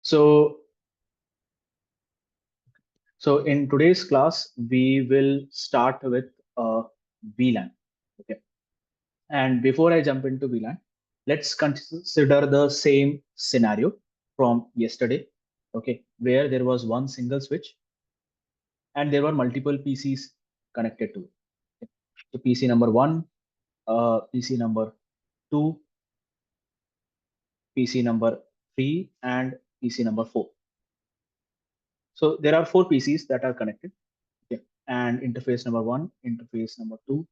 So, so in today's class, we will start with VLAN. Okay. And before I jump into VLAN, let's consider the same scenario from yesterday. Okay, where there was one single switch and there were multiple PCs connected to it. Okay. So PC number one, PC number two, PC number three, and PC number four. So there are four PCs that are connected. Okay. And interface number one, interface number two,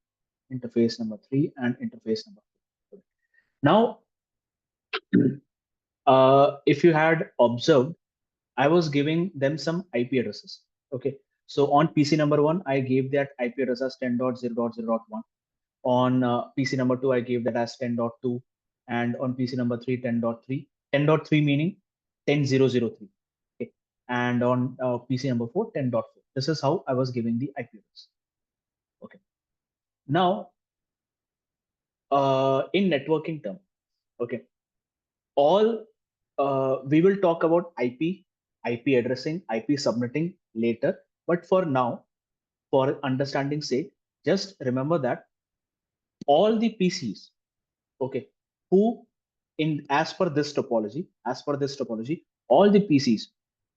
interface number three, and interface number four. Now, if you had observed, I was giving them some IP addresses. Okay. So on PC number one, I gave that IP address as 10.0.0.1. On PC number two, I gave that as 10.2. And on PC number three, 10.3. 10.3 meaning 10.0.0.3. Okay. And on PC number four, 10.4. This is how I was giving the IP address. Okay. Now, in networking term, okay, all we will talk about IP addressing, IP subnetting later. But for now, for understanding sake, just remember that all the PCs, okay, who as per this topology, all the PCs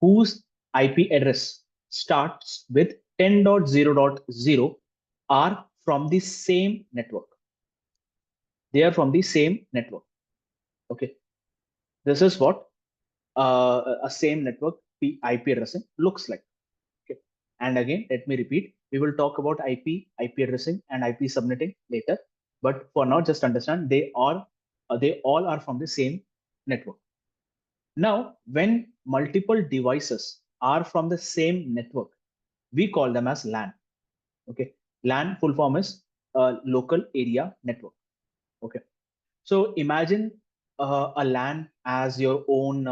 whose IP address starts with 10.0.0 are from the same network. They are from the same network. Okay, this is what a same network IP addressing looks like. Okay. And again, let me repeat, we will talk about IP addressing and IP subnetting later. But for now, just understand they all are from the same network. Now, when multiple devices are from the same network, we call them as LAN. Okay. LAN full form is local area network. Okay. So imagine a LAN as your own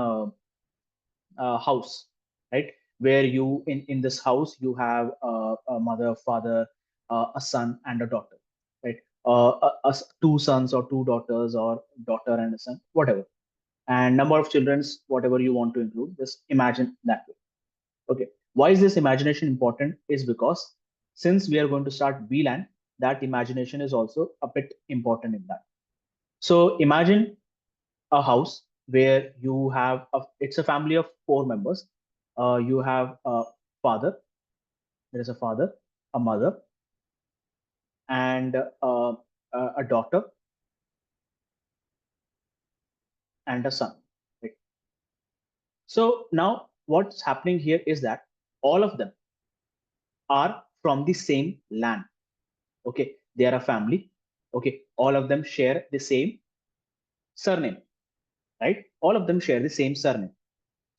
house, right? Where you in this house you have a mother, father, a son, and a daughter, right? Two sons or two daughters, or daughter and a son, whatever, and number of childrens, whatever you want to include. Just imagine that way. Okay. Why is this imagination important? Is because since we are going to start VLAN, that imagination is also a bit important in that. So imagine a house where you have it's a family of four members. You have a father, there is a father, a mother, and a daughter and a son. Right? So now what's happening here is that all of them are from the same land. Okay, they are a family. Okay, all of them share the same surname, right? All of them share the same surname.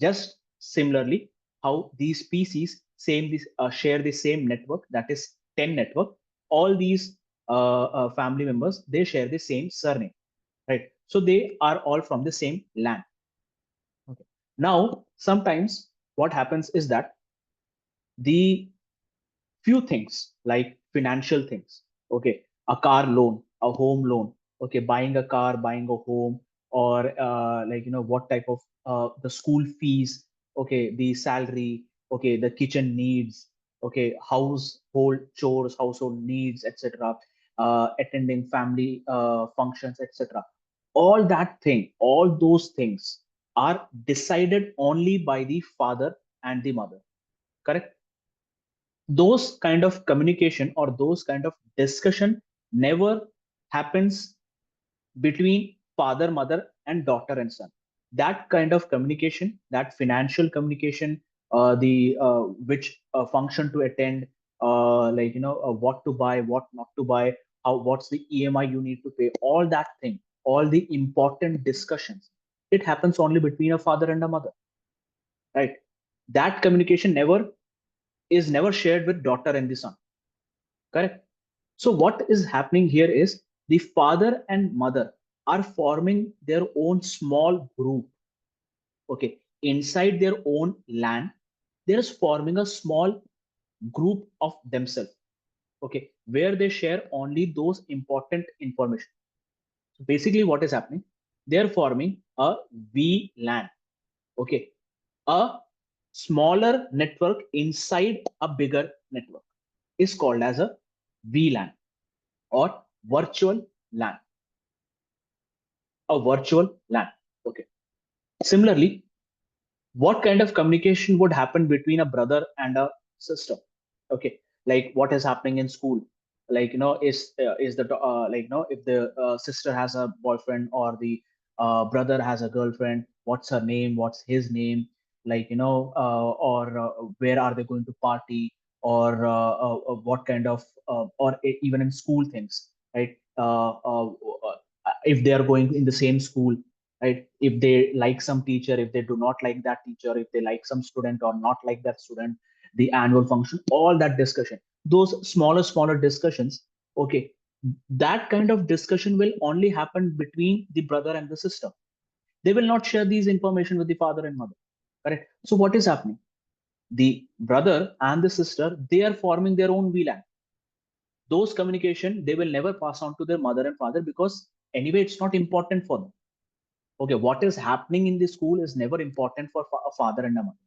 Just similarly, how these species share the same network, that is 10 network. All these family members, they share the same surname, right? So they are all from the same land. Okay. Now, sometimes what happens is that the few things like financial things, okay, a car loan, a home loan, okay, buying a car, buying a home, or what type of the school fees, okay, the salary, okay, the kitchen needs, okay, household chores, household needs, etc., attending family functions, etc. All those things are decided only by the father and the mother, correct? Those kind of communication or those kind of discussion never happens between father, mother, and daughter and son. That kind of communication, that financial communication, the which function to attend, what to buy, what not to buy, what's the EMI you need to pay, all that thing, all the important discussions, it happens only between a father and a mother, right? That communication never shared with daughter and the son, correct? So what is happening here is the father and mother are forming their own small group. Okay, inside their own land, they're forming a small group of themselves. Okay, where they share only those important information. So basically, what is happening? They're forming a VLAN. Okay, A smaller network inside a bigger network is called as a VLAN or virtual LAN. A virtual LAN. Okay. Similarly, what kind of communication would happen between a brother and a sister? Okay, like what is happening in school? Like is the like if the sister has a boyfriend or the brother has a girlfriend, what's her name? What's his name? Like or where are they going to party? Or what kind of or even in school things, right? If they are going in the same school, right? If they like some teacher, if they do not like that teacher, if they like some student or not like that student, the annual function, all that discussion, those smaller discussions. Okay, that kind of discussion will only happen between the brother and the sister. They will not share these information with the father and mother. Correct. So what is happening? The brother and the sister, they are forming their own VLAN. Those communication they will never pass on to their mother and father, because anyway it's not important for them. Okay, what is happening in the school is never important for a father and a mother.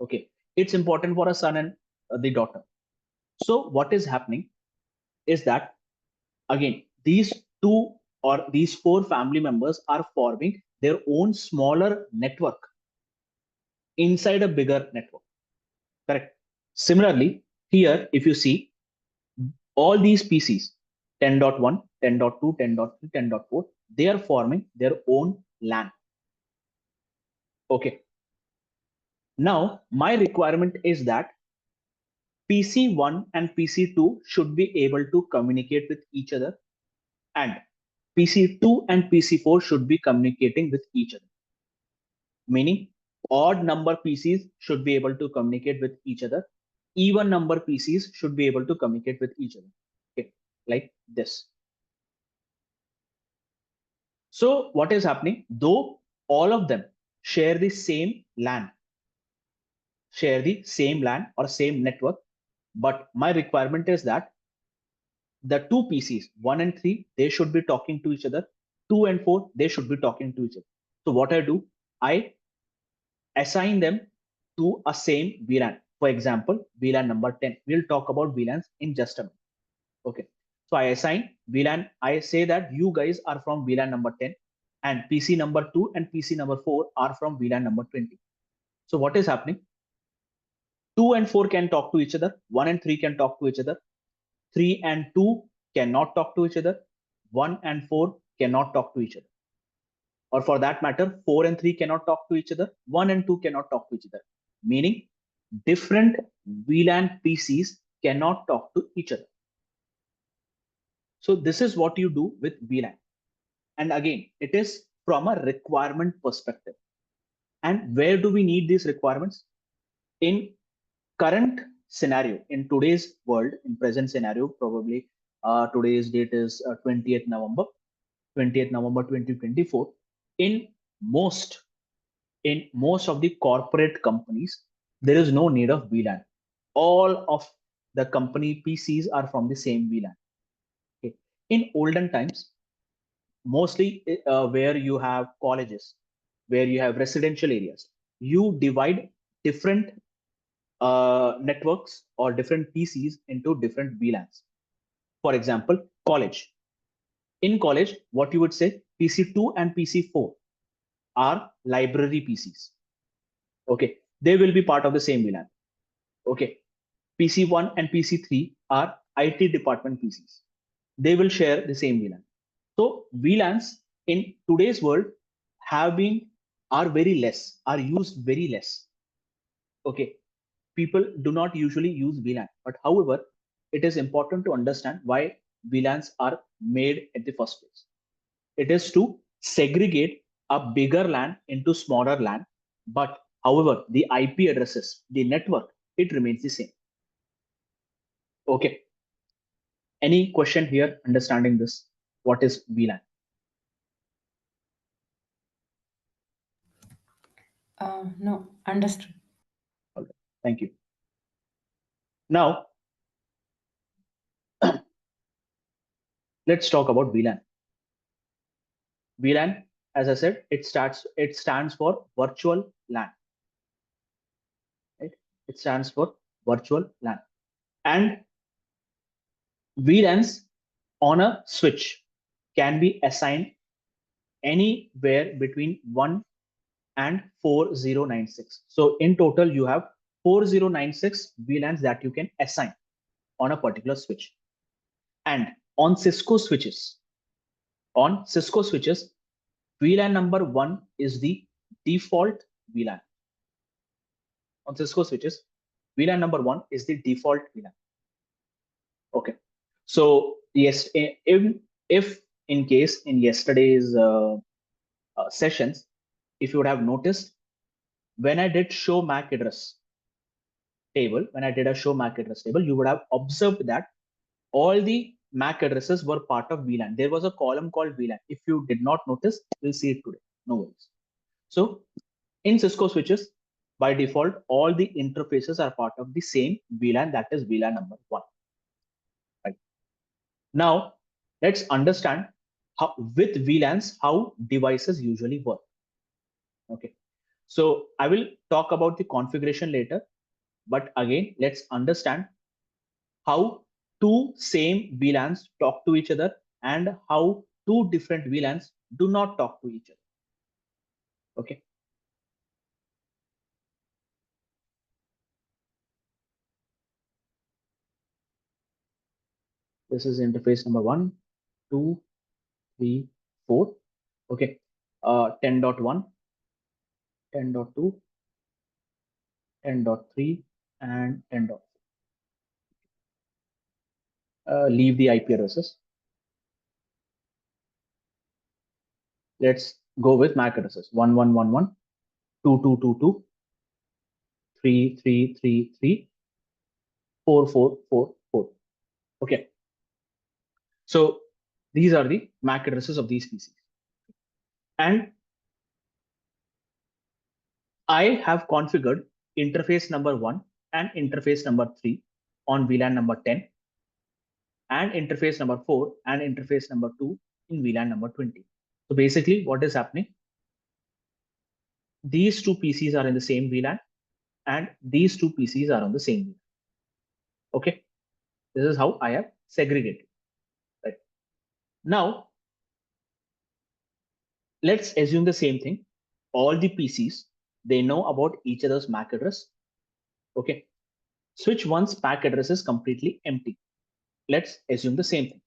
Okay, it's important for a son and the daughter. So what is happening is that, again, these two or these four family members are forming their own smaller network inside a bigger network. Correct. Similarly, here if you see all these PCs, 10.1, 10.2, 10.3, 10.4, they are forming their own LAN. Okay, now my requirement is that PC1 and PC2 should be able to communicate with each other, and PC2 and PC4 should be communicating with each other. Meaning, odd number PCs should be able to communicate with each other. Even number PCs should be able to communicate with each other. Okay, like this. So what is happening? Though all of them share the same LAN, share the same LAN or same network, but my requirement is that the two PCs, 1 and 3, they should be talking to each other. 2 and 4, they should be talking to each other. So what I do, I assign them to a same VLAN. For example, VLAN number 10. We'll talk about VLANs in just a minute. Okay. So I assign VLAN. I say that you guys are from VLAN number 10, and PC number 2 and PC number 4 are from VLAN number 20. So what is happening? 2 and 4 can talk to each other. 1 and 3 can talk to each other. 3 and 2 cannot talk to each other. 1 and 4 cannot talk to each other. Or for that matter, 4 and 3 cannot talk to each other. 1 and 2 cannot talk to each other. Meaning, different VLAN PCs cannot talk to each other. So this is what you do with VLAN. And again, it is from a requirement perspective. And where do we need these requirements? In current scenario, in today's world, in present scenario, probably today's date is 20th November, 20th November 2024. In most in most of the corporate companies, there is no need of VLAN. All of the company PCs are from the same VLAN. Okay. In olden times, mostly where you have colleges, where you have residential areas, you divide different networks or different PCs into different VLANs. For example, college. In college, what you would say, PC2 and PC4 are library PCs. Okay, they will be part of the same VLAN. Okay, PC1 and PC3 are IT department PCs. They will share the same VLAN. So VLANs in today's world have been are very less, are used very less. Okay, people do not usually use VLAN, but however, it is important to understand why VLANs are made at the first place. It is to segregate a bigger LAN into smaller LAN, but however, the IP addresses, the network, it remains the same. Okay. Any question here understanding this? What is VLAN? No, understood. Okay. Thank you. Now, let's talk about VLAN. VLAN, as I said, it stands for virtual LAN. It stands for virtual LAN. And VLANs on a switch can be assigned anywhere between 1 and 4096. So in total, you have 4096 VLANs that you can assign on a particular switch. And on Cisco switches, VLAN number 1 is the default VLAN. On Cisco switches, VLAN number 1 is the default VLAN. Okay. So yes, if in case in yesterday's sessions, if you would have noticed, when I did show MAC address table, you would have observed that all the MAC addresses were part of VLAN. There was a column called VLAN. If you did not notice, we'll see it today. No worries. So in Cisco switches, by default, all the interfaces are part of the same VLAN, that is VLAN number 1. Right. Now, let's understand how with VLANs, how devices usually work. Okay. So I will talk about the configuration later, but again, let's understand how two same VLANs talk to each other and how two different VLANs do not talk to each other. Okay. This is interface number 1, 2, 3, 4. Okay. 10.1, 10.2, 10.3, and 10.4. Leave the IP addresses. Let's go with MAC addresses. 1111, 2222, 3333, 4444. Okay. So these are the MAC addresses of these PCs. And I have configured interface number 1 and interface number 3 on VLAN number 10, and interface number 4 and interface number 2 in VLAN number 20. So basically what is happening, these two PCs are in the same VLAN and these two PCs are on the same VLAN. Okay, this is how I have segregated. Right. Now, let's assume the same thing. All the PCs, they know about each other's MAC address. Okay, switch 1's MAC address is completely empty. Let's assume the same thing.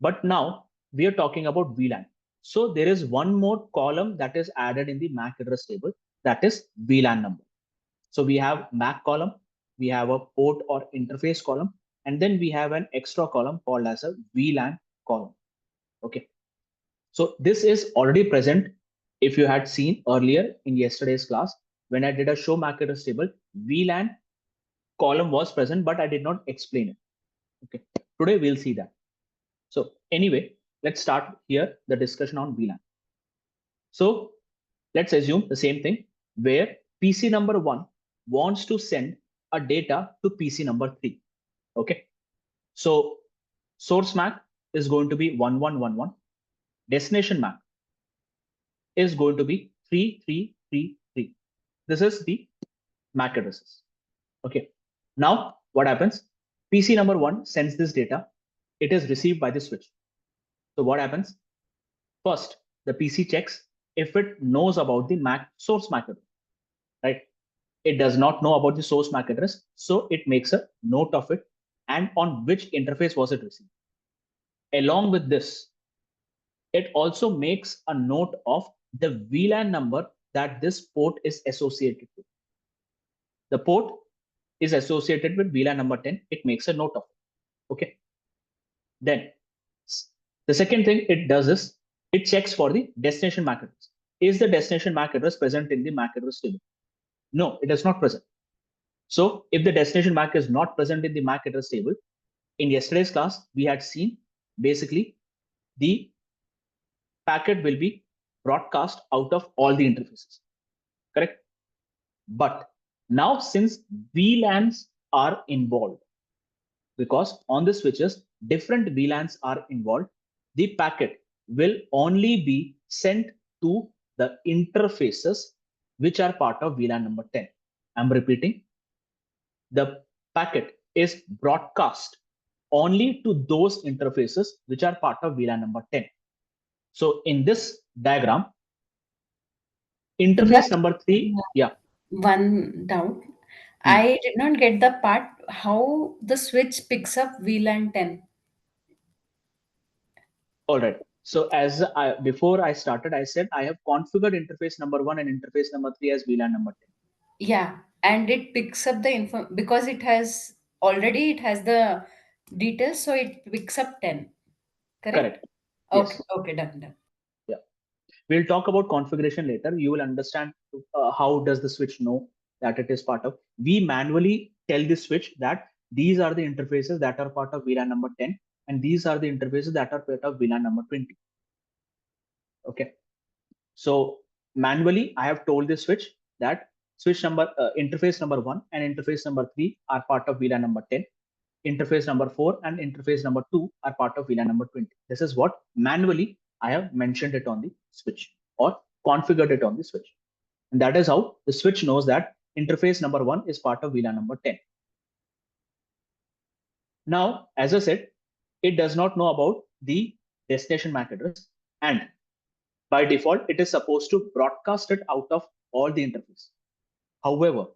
But now we are talking about VLAN. So there is one more column that is added in the MAC address table, that is VLAN number. So we have MAC column, we have a port or interface column, and then we have an extra column called as a VLAN column. Okay. So this is already present. If you had seen earlier in yesterday's class, when I did a show MAC address table, VLAN column was present, but I did not explain it. Okay. Today we'll see that. So anyway, let's start here the discussion on VLAN. So let's assume the same thing where PC number 1 wants to send a data to PC number 3. Okay. So source MAC is going to be 1111. Destination MAC is going to be 3333. This is the MAC addresses. Okay. Now what happens? PC number 1 sends this data. It is received by the switch. So what happens? First, the PC checks if it knows about the MAC source MAC address, right? It does not know about the source MAC address, so it makes a note of it and on which interface was it received. Along with this, it also makes a note of the VLAN number that this port is associated with. The port is associated with VLAN number 10. It makes a note of it. Okay. Then the second thing it does is it checks for the destination MAC address. Is the destination MAC address present in the MAC address table? No, it is not present. So if the destination MAC is not present in the MAC address table, in yesterday's class, we had seen basically the packet will be broadcast out of all the interfaces, correct? But now since VLANs are involved, because on the switches, different VLANs are involved, the packet will only be sent to the interfaces which are part of VLAN number 10. I'm repeating, the packet is broadcast only to those interfaces which are part of VLAN number 10. So in this diagram, interface number 3, yeah. One doubt. Hmm. I did not get the part how the switch picks up VLAN 10. All right. So before I started, I said I have configured interface number 1 and interface number 3 as VLAN number 10. Yeah, and it picks up the info because it has the details, so it picks up 10. Correct? Correct. Okay, Yes. okay, done. Yeah. We'll talk about configuration later. You will understand how does the switch know that it is part of. We manually tell the switch that these are the interfaces that are part of VLAN number 10, and these are the interfaces that are part of VLAN number 20. Okay. So manually, I have told the switch that interface number 1 and interface number 3 are part of VLAN number 10. Interface number 4 and interface number 2 are part of VLAN number 20. This is what manually I have mentioned it on the switch or configured it on the switch. And that is how the switch knows that interface number 1 is part of VLAN number 10. Now, as I said, it does not know about the destination MAC address, and by default, it is supposed to broadcast it out of all the interface. However,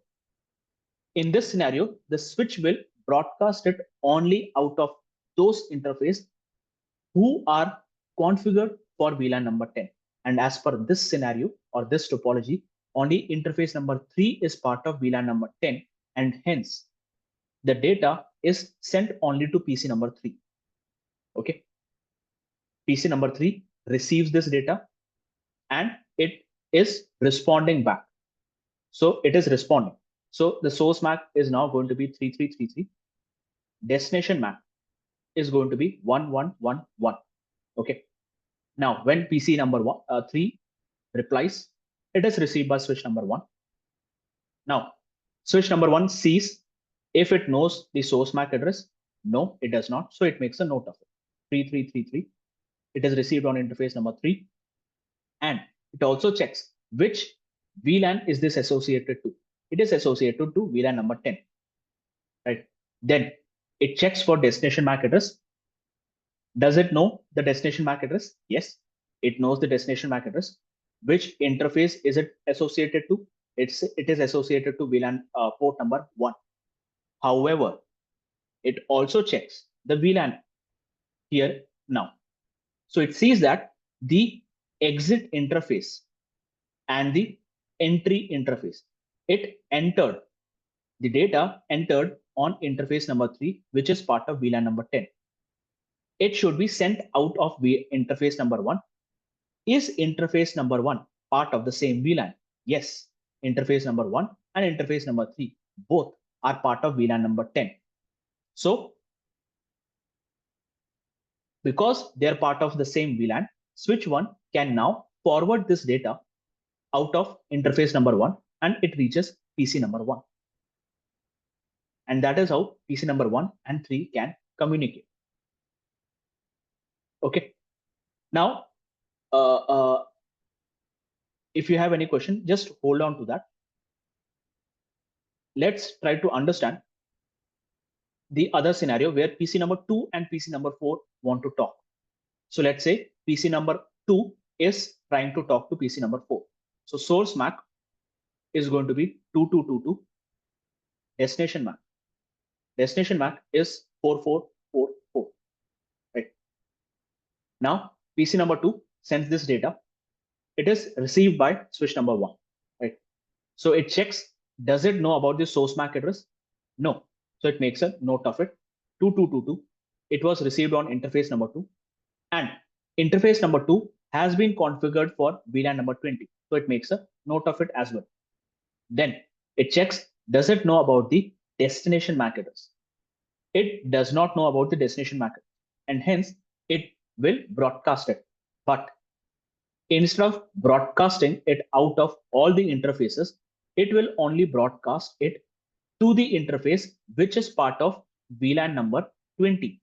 in this scenario, the switch will broadcast it only out of those interface who are configured for VLAN number 10. And as per this scenario or this topology, only interface number 3 is part of VLAN number 10, and hence the data is sent only to PC number 3. Okay. PC number 3 receives this data and it is responding back. So it is responding. So the source MAC is now going to be 3333. Destination MAC is going to be 1111. Okay. Now, when PC number 3 replies, it is received by switch number 1. Now, switch number 1 sees if it knows the source MAC address. No, it does not. So it makes a note of it. 3333. It is received on interface number 3. And it also checks which VLAN is this associated to. It is associated to VLAN number 10. Right. Then it checks for destination MAC address. Does it know the destination MAC address? Yes, it knows the destination MAC address. Which interface is it associated to? It is associated to VLAN port number 1. However, it also checks the VLAN here now. So it sees that the exit interface and the entry interface, the data entered on interface number 3, which is part of VLAN number 10. It should be sent out of interface number 1. Is interface number 1 part of the same VLAN? Yes, interface number 1 and interface number 3 both are part of VLAN number 10. So because they are part of the same VLAN, switch 1 can now forward this data out of interface number 1 and it reaches PC number 1. And that is how PC number 1 and 3 can communicate. Okay. Now, if you have any question, just hold on to that. Let's try to understand the other scenario where PC number 2 and PC number 4 want to talk. So let's say PC number 2 is trying to talk to PC number 4. So source MAC is going to be 2222. Destination MAC. Destination MAC is 4444. Right. Now PC number 2 sends this data. It is received by switch number 1. Right. So it checks, does it know about the source MAC address? No. So it makes a note of it. 2222. It was received on interface number 2. And interface number 2 has been configured for VLAN number 20. So it makes a note of it as well. Then it checks, does it know about the destination MAC address? It does not know about the destination MAC address, and hence it will broadcast it. But instead of broadcasting it out of all the interfaces, it will only broadcast it to the interface which is part of VLAN number 20,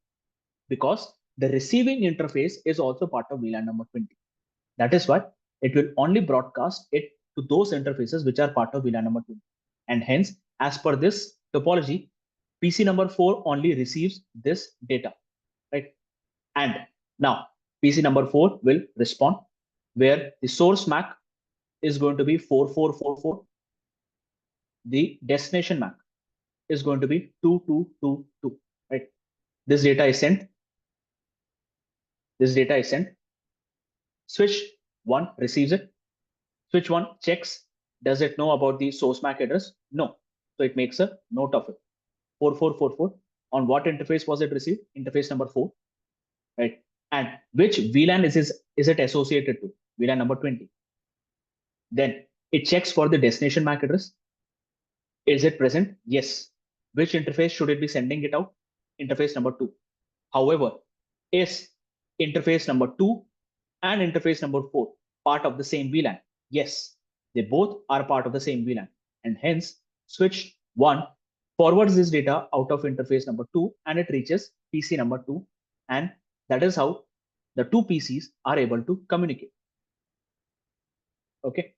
because the receiving interface is also part of VLAN number 20. That is why it will only broadcast it to those interfaces which are part of VLAN number 20. And hence, as per this topology, PC number 4 only receives this data, right? And now PC number 4 will respond where the source MAC is going to be 4444. The destination MAC is going to be 2222, right? This data is sent. This data is sent. Switch 1 receives it. Switch 1 checks. Does it know about the source MAC address? No. So it makes a note of it. 4444. On what interface was it received? Interface number 4, right? And which VLAN is it associated to? VLAN number 20. Then it checks for the destination MAC address. Is it present? Yes. Which interface should it be sending it out? Interface number 2. However, is interface number 2 and interface number 4 part of the same VLAN? Yes, they both are part of the same VLAN. And hence, switch 1 forwards this data out of interface number 2 and it reaches PC number 2. And that is how the two PCs are able to communicate. Okay.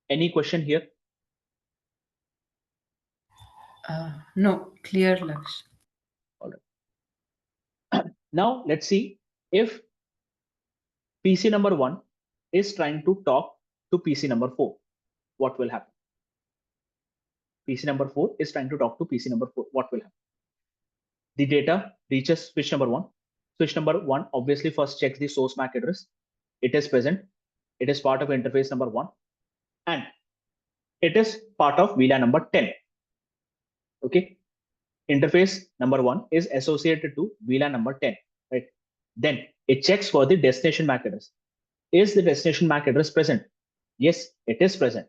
Any question here? No, clear, Laksh. All right. Now let's see if PC number 1 is trying to talk to PC number 4. What will happen? PC number 4 is trying to talk to PC number 4. What will happen? The data reaches switch number 1. Switch number 1 obviously first checks the source MAC address. It is present. It is part of interface number 1. And it is part of VLAN number 10. Okay. Interface number 1 is associated to VLAN number 10. Right. Then it checks for the destination MAC address. Is the destination MAC address present? Yes, it is present.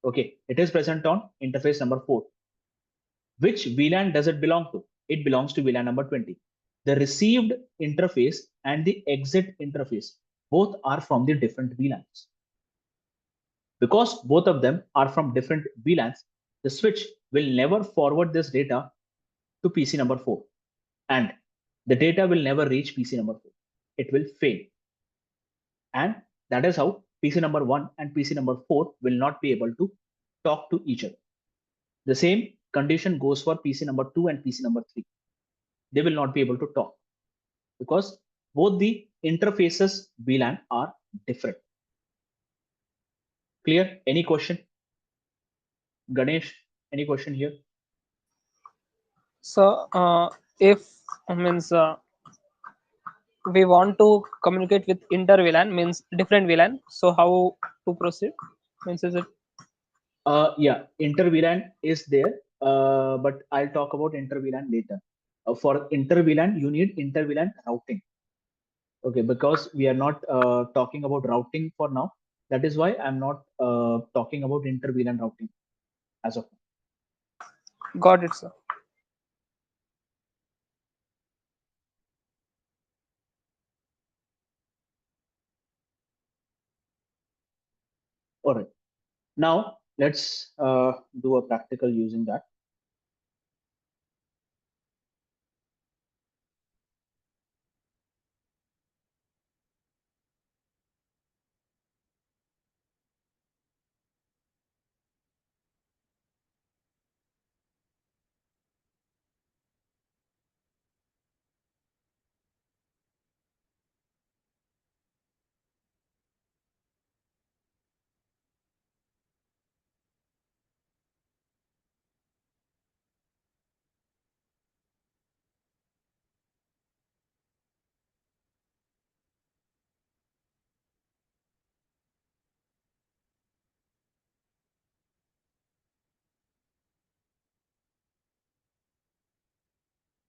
Okay. It is present on interface number 4. Which VLAN does it belong to? It belongs to VLAN number 20. The received interface and the exit interface both are from the different VLANs. Because both of them are from different VLANs, the switch will never forward this data to PC number 4. And the data will never reach PC number 4. It will fail. And that is how PC number 1 and PC number 4 will not be able to talk to each other. The same condition goes for PC number 2 and PC number 3. They will not be able to talk because both the interfaces VLAN are different. Clear? Any question? Ganesh, any question here? So if means we want to communicate with inter VLAN means different VLAN. So how to proceed? Means is it? Yeah, inter VLAN is there, but I'll talk about inter VLAN later. For inter VLAN, you need inter VLAN routing. Okay, because we are not talking about routing for now. That is why I'm not talking about inter VLAN routing as of now. Got it, sir. All right. Now let's do a practical using that.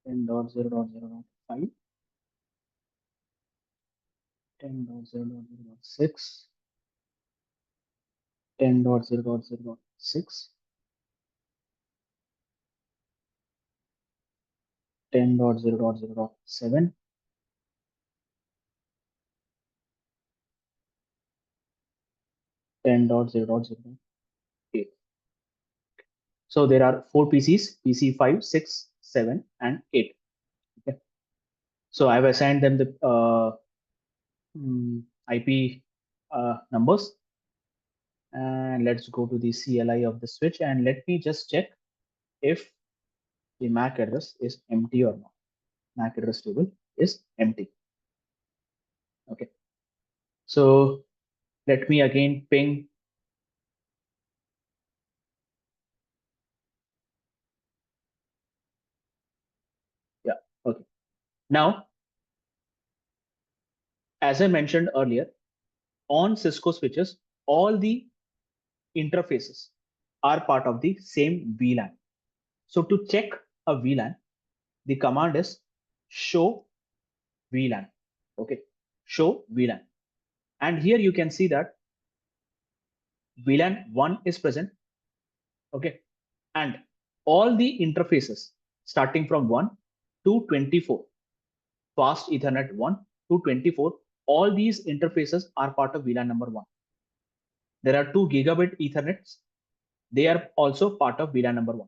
Ten dot zero dot zero dot 5, 10.0.0.6, 10.0.0.6, 10.0.0.7, 10.0.0.8. So there are 4 PCs, PC 5, 6, 7, and 8. Okay. So I've assigned them the IP numbers. And let's go to the CLI of the switch and let me just check if the MAC address is empty or not. MAC address table is empty. Okay. So let me again ping. Yeah. Okay. Now, as I mentioned earlier, on Cisco switches, all the interfaces are part of the same VLAN. So to check a VLAN, the command is show VLAN. Okay, show VLAN. And here you can see that VLAN 1 is present. Okay, and all the interfaces starting from 1 to 24, fast Ethernet 1 to 24, all these interfaces are part of VLAN number 1. There are 2 gigabit Ethernets. They are also part of VLAN number 1.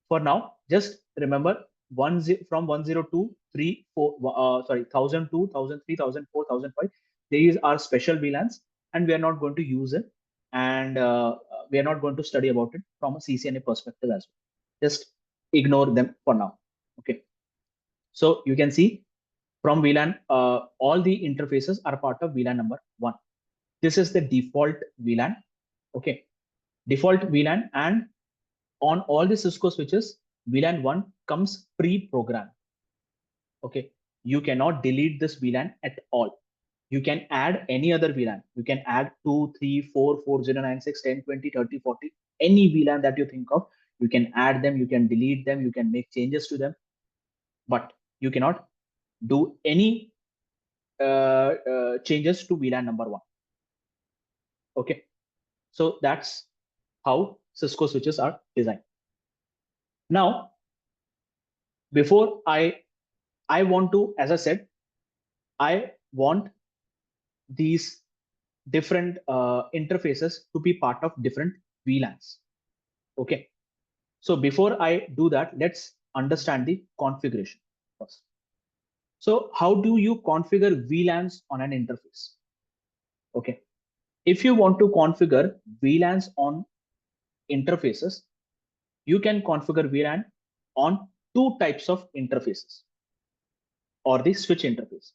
For now, just remember from 102, 3, 4, 1002, 1003, 1004, 1005. These are special VLANs, and we are not going to use it, and we are not going to study about it from a CCNA perspective as well. Just ignore them for now. Okay. So you can see from VLAN, all the interfaces are part of VLAN number 1. This is the default VLAN. Okay. Default VLAN, and on all the Cisco switches, VLAN 1 comes pre-programmed. Okay, you cannot delete this VLAN at all. You can add any other VLAN. You can add 2, 3, 4, 4096, 10, 20, 30, 40, any VLAN that you think of. You can add them, you can delete them, you can make changes to them, but you cannot do any changes to VLAN number 1. Okay, so that's how Cisco switches are designed. Now, before I want to, as I said, I want these different interfaces to be part of different VLANs. Okay. So before I do that, let's understand the configuration first. So how do you configure VLANs on an interface? Okay. If you want to configure VLANs on interfaces, you can configure VLAN on 2 types of interfaces or the switch interface,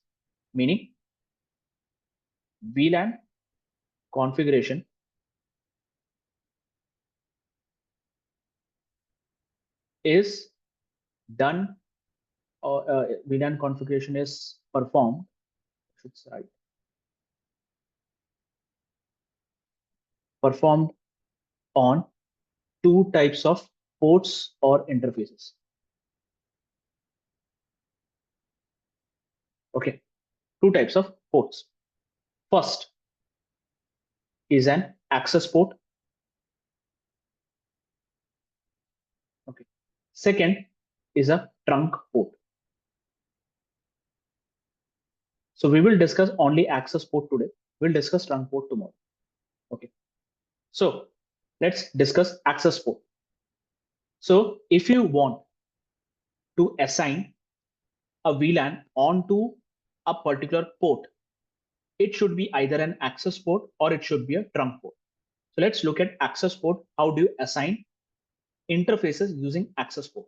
meaning VLAN configuration is done, or VLAN configuration is performed, should say, performed on 2 types of ports or interfaces. Okay, 2 types of ports. First is an access port. Okay. Second is a trunk port. So we will discuss only access port today. We'll discuss trunk port tomorrow. Okay. So let's discuss access port. So if you want to assign a VLAN onto a particular port, it should be either an access port or it should be a trunk port. So let's look at access port. How do you assign interfaces using access port?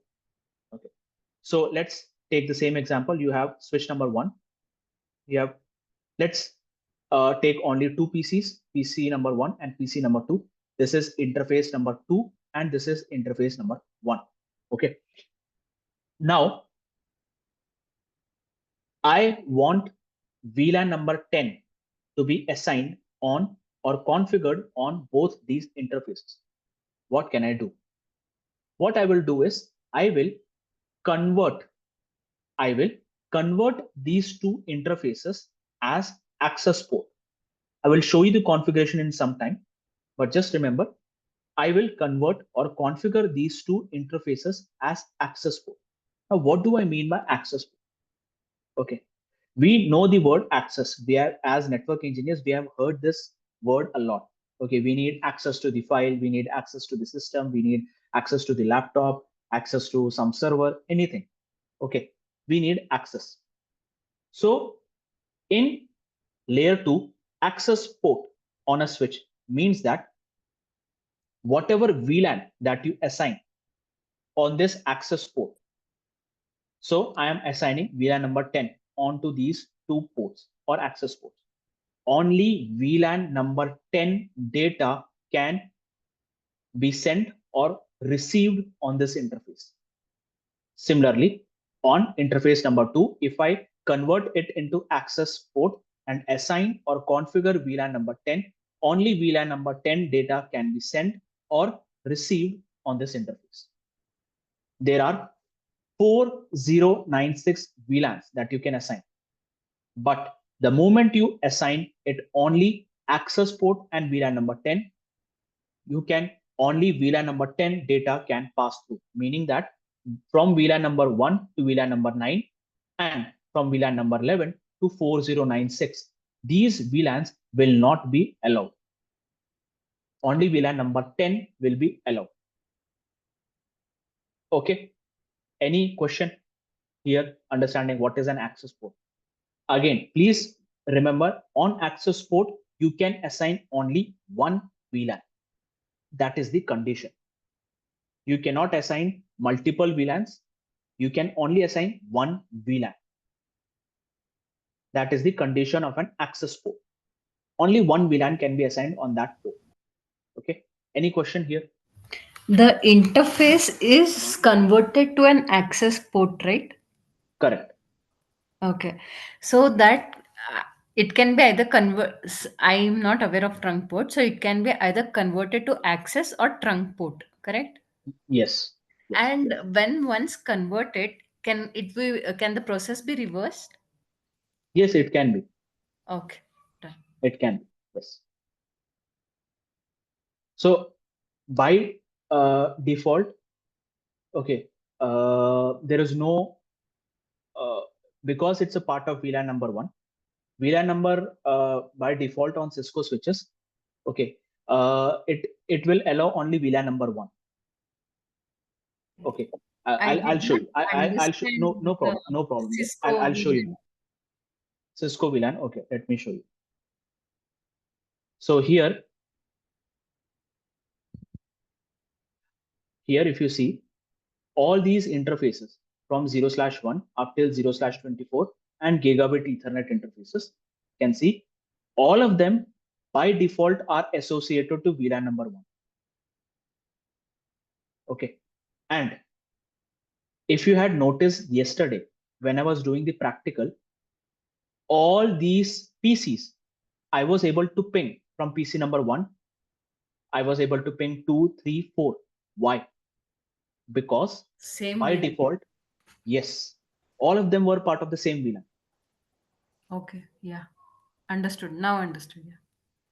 Okay. So let's take the same example. You have switch number 1. You have, let's take only 2 PCs, PC number 1 and PC number 2. This is interface number 2 and this is interface number 1. Okay. Now, I want VLAN number 10 to be assigned on or configured on both these interfaces. What can I do? What I will do is I will convert these 2 interfaces as access port. I will show you the configuration in some time, but just remember, I will convert or configure these 2 interfaces as access port. Now, what do I mean by access port? Okay, we know the word access. We are, as network engineers, we have heard this word a lot. Okay, we need access to the file, we need access to the system, we need access to the laptop, access to some server, anything. Okay, we need access. So in layer 2, access port on a switch means that whatever VLAN that you assign on this access port. So I am assigning VLAN number 10 onto these two ports or access ports. Only VLAN number 10 data can be sent or received on this interface. Similarly, on interface number 2, if I convert it into access port and assign or configure VLAN number 10, only VLAN number 10 data can be sent or received on this interface. There are 4096 VLANs that you can assign. But the moment you assign it only access port and VLAN number 10, you can only VLAN number 10 data can pass through, meaning that from VLAN number 1 to VLAN number 9 and from VLAN number 11 to 4096, these VLANs will not be allowed. Only VLAN number 10 will be allowed. Okay. Any question here understanding what is an access port? Again, please remember on access port, you can assign only one VLAN. That is the condition. You cannot assign multiple VLANs. You can only assign one VLAN. That is the condition of an access port. Only one VLAN can be assigned on that port. Okay. Any question here? The interface is converted to an access port, right? Correct. Okay. So that it can be either I'm not aware of trunk port, so it can be either converted to access or trunk port, correct? Yes. Yes. And when once converted, can the process be reversed? Yes, it can be. Okay. Done. It can be. Yes. So by default, okay, there is no because it's a part of VLAN number 1. VLAN number by default on Cisco switches, okay, it will allow only VLAN number 1. Okay, I'll show you. I'll show. No problem. No problem. I'll show you now. Cisco VLAN. Okay, let me show you. So here if you see all these interfaces from 0/1 up till 0/24 and gigabit Ethernet interfaces, you can see all of them by default are associated to VLAN number 1. Okay, and if you had noticed yesterday when I was doing the practical, all these PCs I was able to ping from PC number 1. I was able to ping 2, 3, 4. Why? Because Same by VLAN. default, yes, all of them were part of the same VLAN. Okay. Yeah. Understood. Now understood. Yeah.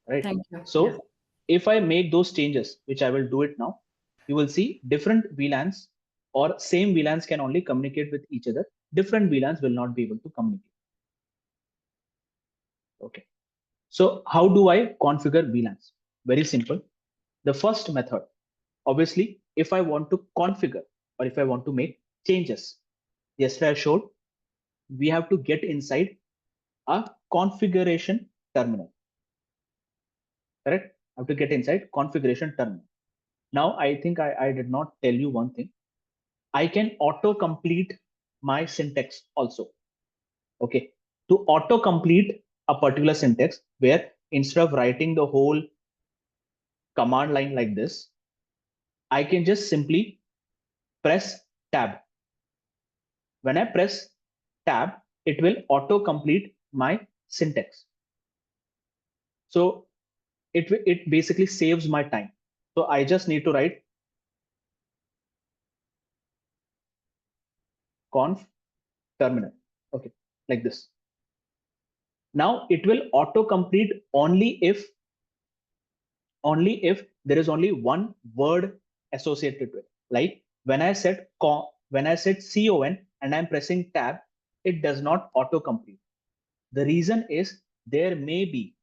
Right. Thank you. So Yeah. if I make those changes, which I will do it now, you will see different VLANs or same VLANs can only communicate with each other. Different VLANs will not be able to communicate. Okay. So how do I configure VLANs? Very simple. The first method, obviously, if I want to configure or if I want to make changes, yesterday I showed we have to get inside a configuration terminal. Correct? I have to get inside configuration terminal. Now, I think I did not tell you one thing. I can auto complete my syntax also. Okay. To auto complete a particular syntax where instead of writing the whole command line like this, I can just simply press tab. When I press tab, it will auto complete my syntax. So it basically saves my time. So I just need to write conf terminal. Okay, like this. Now it will auto complete only if there is only one word associated with. Like when I said con and I'm pressing tab, it does not auto complete. The reason is there may be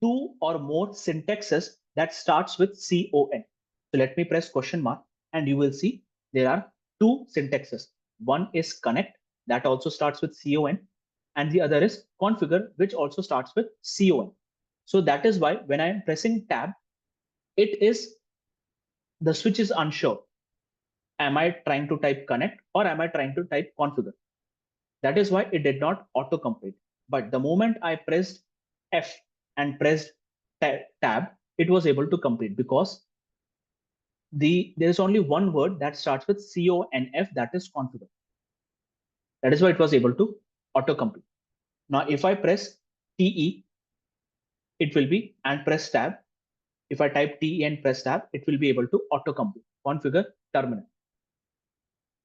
two or more syntaxes that starts with con. So let me press question mark and you will see there are two syntaxes. One is connect that also starts with con and the other is configure which also starts with con. So that is why when I am pressing tab, the switch is unsure. am I trying to type connect or am I trying to type configure? That is why it did not auto complete. But the moment I pressed F and pressed tab, it was able to complete because there is only one word that starts with CONF, that is configure. That is why it was able to auto complete. Now, if I press TE, it will be and press tab. If I type TE and press tab, it will be able to auto complete. Configure terminal.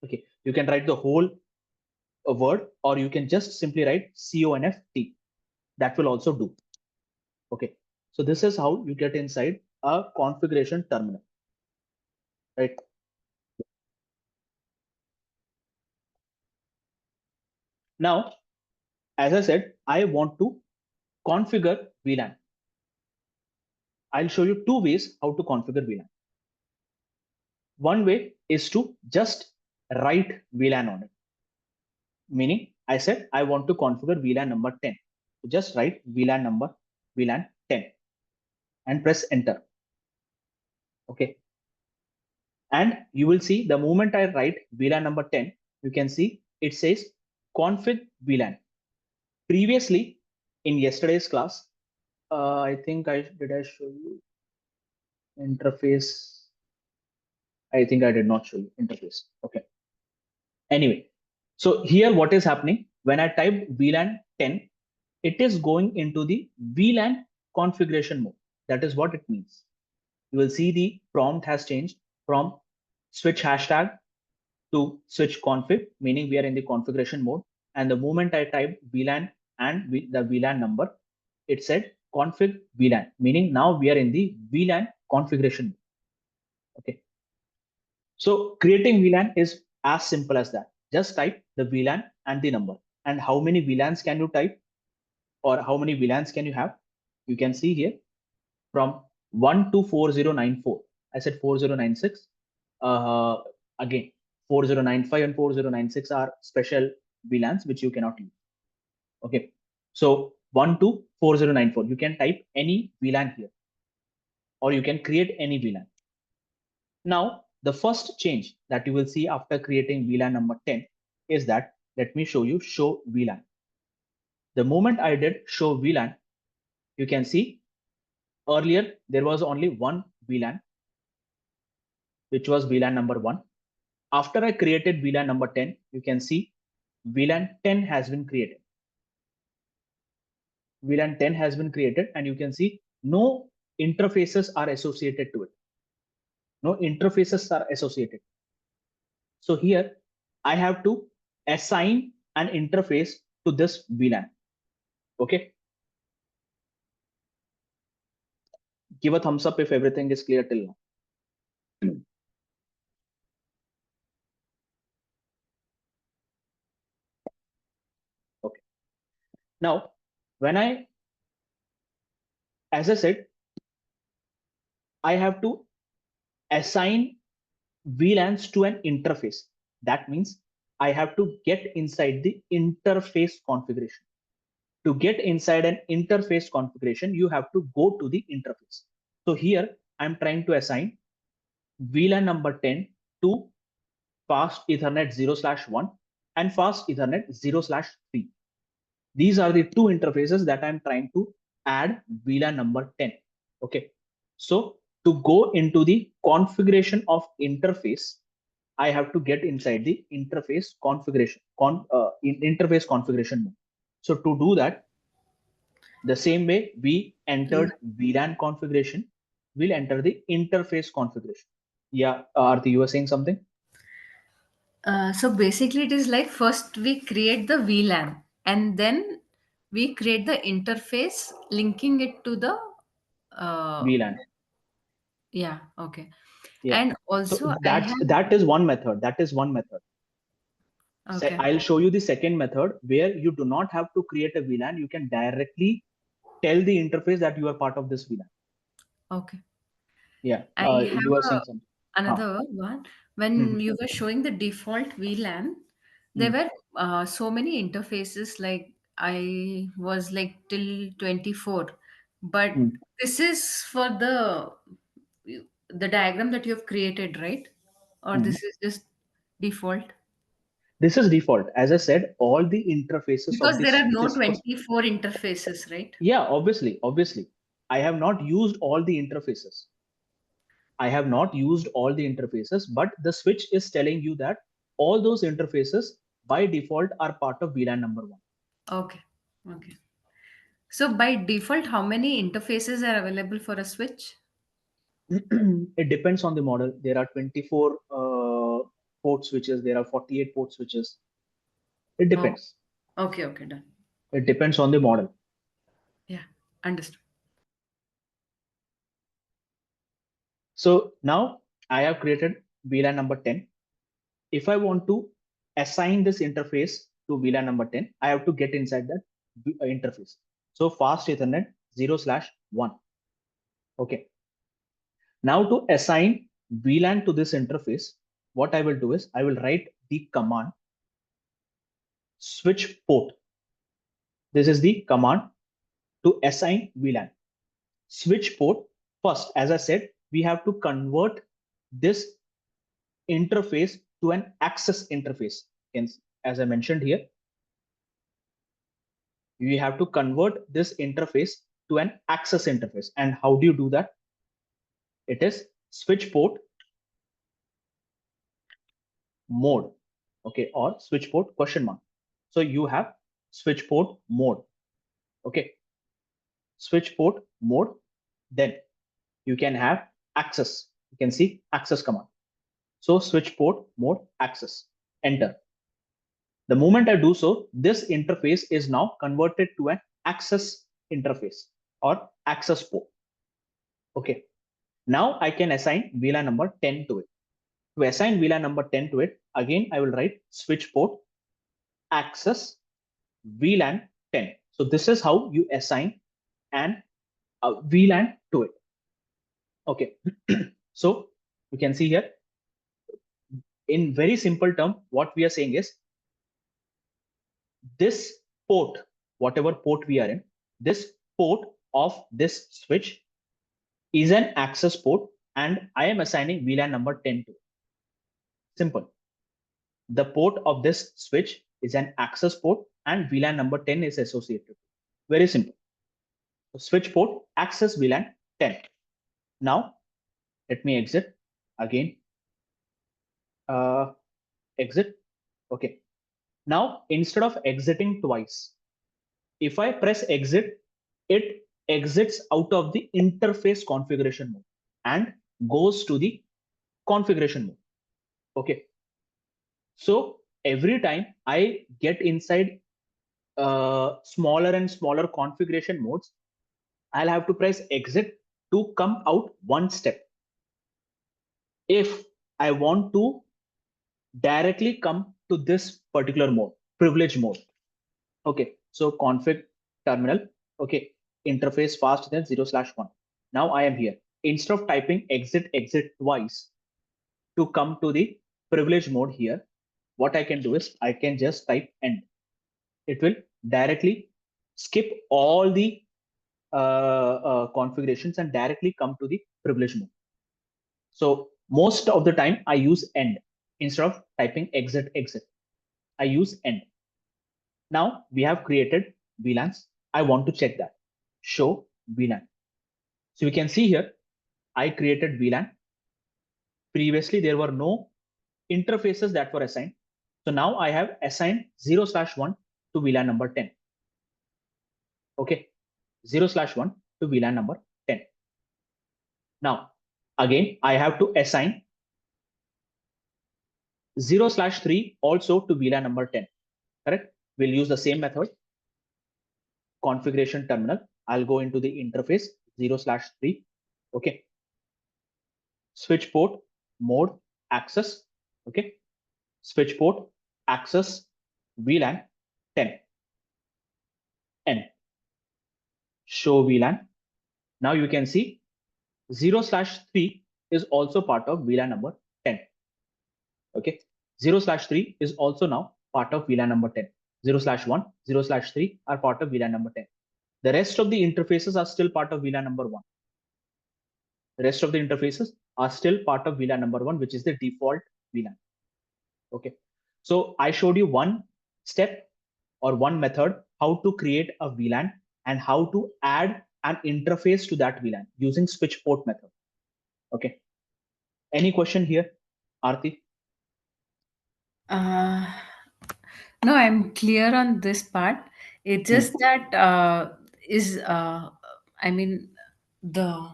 Okay, you can write the whole word or you can just simply write CONFT. That will also do. Okay, so this is how you get inside a configuration terminal, right? Now, as I said, I want to configure VLAN. I'll show you two ways how to configure VLAN. One way is to just write VLAN on it. Meaning, I said I want to configure VLAN number 10. So just write VLAN number VLAN 10 and press enter. Okay. And you will see the moment I write VLAN number 10, you can see it says config VLAN. Previously, in yesterday's class, I think I show you interface. I think I did not show you interface. Okay. Anyway, so here what is happening when I type VLAN 10, it is going into the VLAN configuration mode. That is what it means. You will see the prompt has changed from switch hashtag to switch config, meaning we are in the configuration mode. And the moment I type VLAN and the VLAN number, it said config VLAN, meaning now we are in the VLAN configuration mode. Okay. So creating VLAN is as simple as that. Just type the VLAN and the number. And how many VLANs can you type or how many VLANs can you have? You can see here from 1 to 4094. I said 4096. Again, 4095 and 4096 are special VLANs which you cannot use. Okay. So 1 to 4094. You can type any VLAN here or you can create any VLAN. Now, the first change that you will see after creating VLAN number 10 is that, let me show you show VLAN. The moment I did show VLAN, you can see earlier there was only one VLAN, which was VLAN number 1. After I created VLAN number 10, you can see VLAN 10 has been created. VLAN 10 has been created and you can see no interfaces are associated to it. No interfaces are associated. So here I have to assign an interface to this VLAN. Okay. Give a thumbs up if everything is clear till now. Okay. Now, as I said, I have to assign VLANs to an interface. That means I have to get inside the interface configuration. To get inside an interface configuration, you have to go to the interface. So here I'm trying to assign VLAN number 10 to fast Ethernet 0/1 and fast Ethernet 0/3. These are the two interfaces that I'm trying to add VLAN number 10. Okay. So to go into the configuration of interface, I have to get inside the interface configuration, interface configuration mode. So to do that, the same way we entered VLAN configuration, we'll enter the interface configuration. Yeah, Arti, you were saying something? So basically, it is like first we create the VLAN and then we create the interface linking it to the VLAN. yeah, okay. Yeah. And So also I have that is one method. That is one method. okay, I'll show you the second method where you do not have to create a VLAN. You can directly tell the interface that you are part of this VLAN. okay. Yeah. I You have are saying something. another one. When Mhm. you were showing the default VLAN, there Mm. were so many interfaces. Like I was like till 24, but Mm. this is for the diagram that you have created, right? or this is just default? This is default. As I said, all the interfaces of Because there this are no switches. 24 interfaces, right? Yeah, obviously. I have not used all the interfaces. I have not used all the interfaces, but the switch is telling you that all those interfaces by default are part of VLAN number one. Okay. Okay. So by default, how many interfaces are available for a switch? It depends on the model. There are 24 port switches. There are 48 port switches. It Oh, depends. okay, okay, done. It depends on the model. Yeah, understood. So now I have created VLAN number 10. If I want to assign this interface to VLAN number 10, I have to get inside that interface. So fast Ethernet 0/1. Okay. Now to assign VLAN to this interface, what I will do is I will write the command switch port. This is the command to assign VLAN. Switch port. First, as I said, we have to convert this interface to an access interface. Hence, as I mentioned here, we have to convert this interface to an access interface. And how do you do that? It is switch port mode, okay, or switch port question mark. So you have switch port mode, okay, switch port mode. Then you can have access. You can see access command. So switch port mode access. Enter. The moment I do so, this interface is now converted to an access interface or access port. Okay. Now I can assign VLAN number 10 to it. To assign VLAN number 10 to it, again, I will write switch port access VLAN 10. So this is how you assign an VLAN to it. Okay. So you can see here, in very simple term, what we are saying is this port, whatever port we are in, this port of this switch is an access port, and I am assigning VLAN number 10 to it. Simple. The port of this switch is an access port and VLAN number 10 is associated. Very simple. So switch port access VLAN 10. Now let me exit again. Exit. Okay. Now instead of exiting twice, if I press exit, it exits out of the interface configuration mode and goes to the configuration mode. Okay. So every time I get inside smaller and smaller configuration modes, I'll have to press exit to come out one step. If I want to directly come to this particular mode, privilege mode. Okay, so config terminal. Okay, interface fast then 0/1. Now I am here. Instead of typing exit twice to come to the privilege mode here, what I can do is I can just type end. It will directly skip all the configurations and directly come to the privilege mode. So most of the time I use end instead of typing exit. I use end. Now we have created VLANs. I want to check that. Show VLAN. So you can see here, I created VLAN. Previously, there were no interfaces that were assigned. So now I have assigned 0/1 to VLAN number 10. Okay, 0/1 to VLAN number 10. Now, again, I have to assign 0/3 also to VLAN number 10. Correct? We'll use the same method. Configuration terminal. I'll go into the interface 0/3. Okay. Switch port mode access. Okay. Switch port access VLAN 10. N. Show VLAN. Now you can see 0/3 is also part of VLAN number 10. Okay. 0/3 is also now part of VLAN number 10. 0/1, 0/3 are part of VLAN number 10. The rest of the interfaces are still part of VLAN number 1. The rest of the interfaces are still part of VLAN number 1, which is the default VLAN. Okay. So I showed you one step or one method how to create a VLAN and how to add an interface to that VLAN using switch port method. Okay. Any question here, Aarti? No, I'm clear on this part. It's just that I mean, the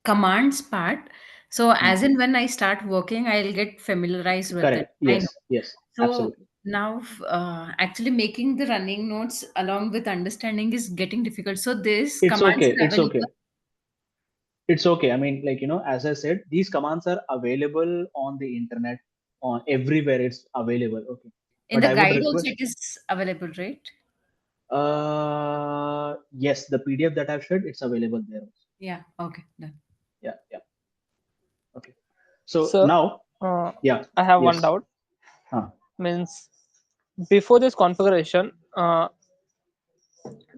commands part. So as in when I start working, I'll get familiarized with it. Correct. I know. Yes. Yes. So Absolutely. now, actually making the running notes along with understanding is getting difficult. So this It's commands okay. are It's okay. available It's okay. I mean, like, as I said, these commands are available on the internet, on everywhere it's available. Okay. in But the I would guide. Also, request, it is available, right? yes, the PDF that I've shared, it's available there also. Yeah. Okay. Done. Yeah. Yeah. Okay. So So now, yeah, I have one yes. doubt. Huh. Means before this configuration,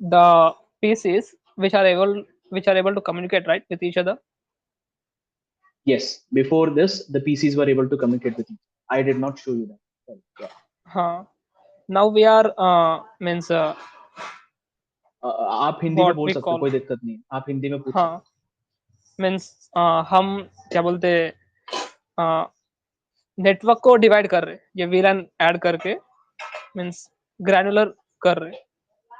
the PCs which are able to communicate right with each other. Yes. Before this, the PCs were able to communicate with each other. I did not show you that. Well, yeah. Now we are means आप हिंदी में what बोल we सकते हो, call कोई दिक्कत नहीं, आप हिंदी में पूछ सकते हाँ मीन्स हम क्या बोलते नेटवर्क को डिवाइड कर रहे ये वीलन ऐड करके मीन्स ग्रैनुलर कर रहे हो.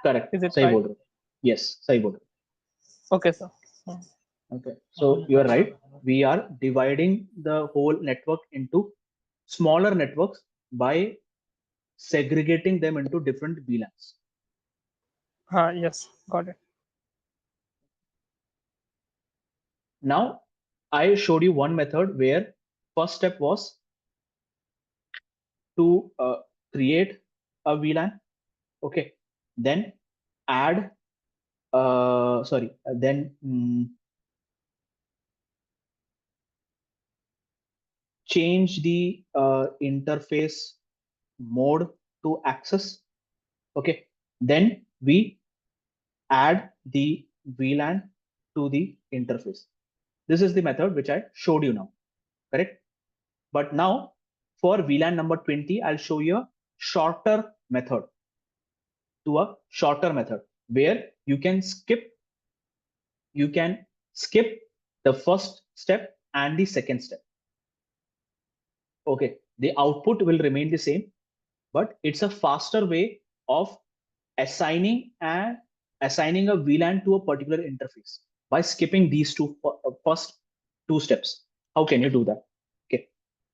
करेक्ट, इज इट सही बोल राइट रहे हो. यस, सही बोल रहे हो. Okay sir Okay, so you are right. We are dividing the whole network into smaller networks by segregating them into different VLANs. हाँ yes got it Now, I showed you one method where first step was to create a VLAN. Okay, then add, then change the interface mode to access. Okay, then we add the VLAN to the interface. This is the method which I showed you now, correct? But now for VLAN number 20, I'll show you a shorter method where you can skip the first step and the second step. Okay, the output will remain the same, but it's a faster way of assigning a VLAN to a particular interface by skipping these first two steps. How can you do that? Okay,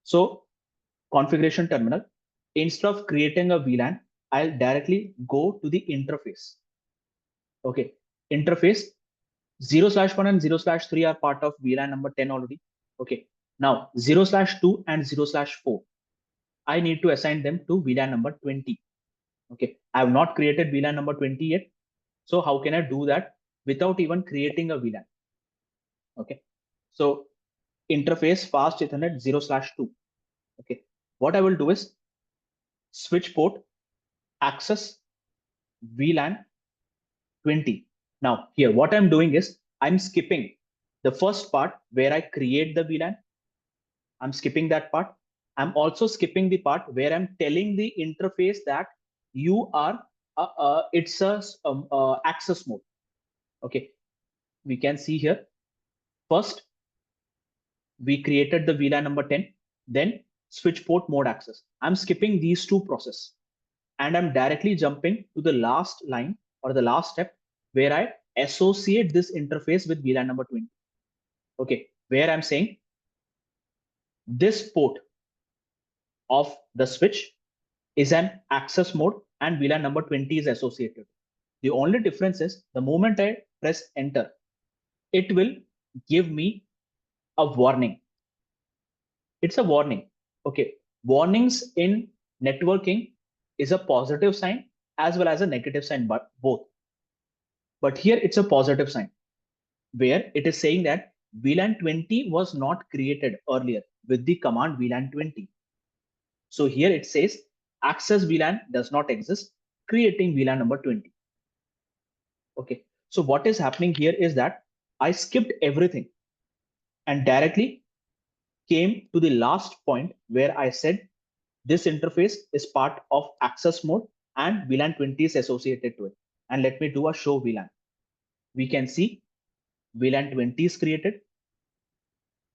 so configuration terminal. Instead of creating a VLAN, I'll directly go to the interface. Okay, interface 0/1 and 0/3 are part of VLAN number 10 already. Okay, now 0/2 and 0/4. I need to assign them to VLAN number 20. Okay, I have not created VLAN number 20 yet. So how can I do that without even creating a VLAN? Okay, so interface fast Ethernet 0/2. Okay, what I will do is switch port access VLAN 20. Now here, what I'm doing is I'm skipping the first part where I create the VLAN. I'm skipping that part. I'm also skipping the part where I'm telling the interface that you are it's a access mode. Okay, we can see here. First, we created the VLAN number 10, then switch port mode access. I'm skipping these two processes and I'm directly jumping to the last line or the last step where I associate this interface with VLAN number 20. Okay, where I'm saying this port of the switch is an access mode and VLAN number 20 is associated. The only difference is the moment I press enter, it will give me a warning. It's a warning. Okay, warnings in networking is a positive sign as well as a negative sign, but both. But here it's a positive sign where it is saying that VLAN 20 was not created earlier with the command VLAN 20. So here it says access VLAN does not exist, creating VLAN number 20. Okay, so what is happening here is that I skipped everything and directly came to the last point where I said this interface is part of access mode and VLAN 20 is associated to it. And let me do a show VLAN. We can see VLAN 20 is created.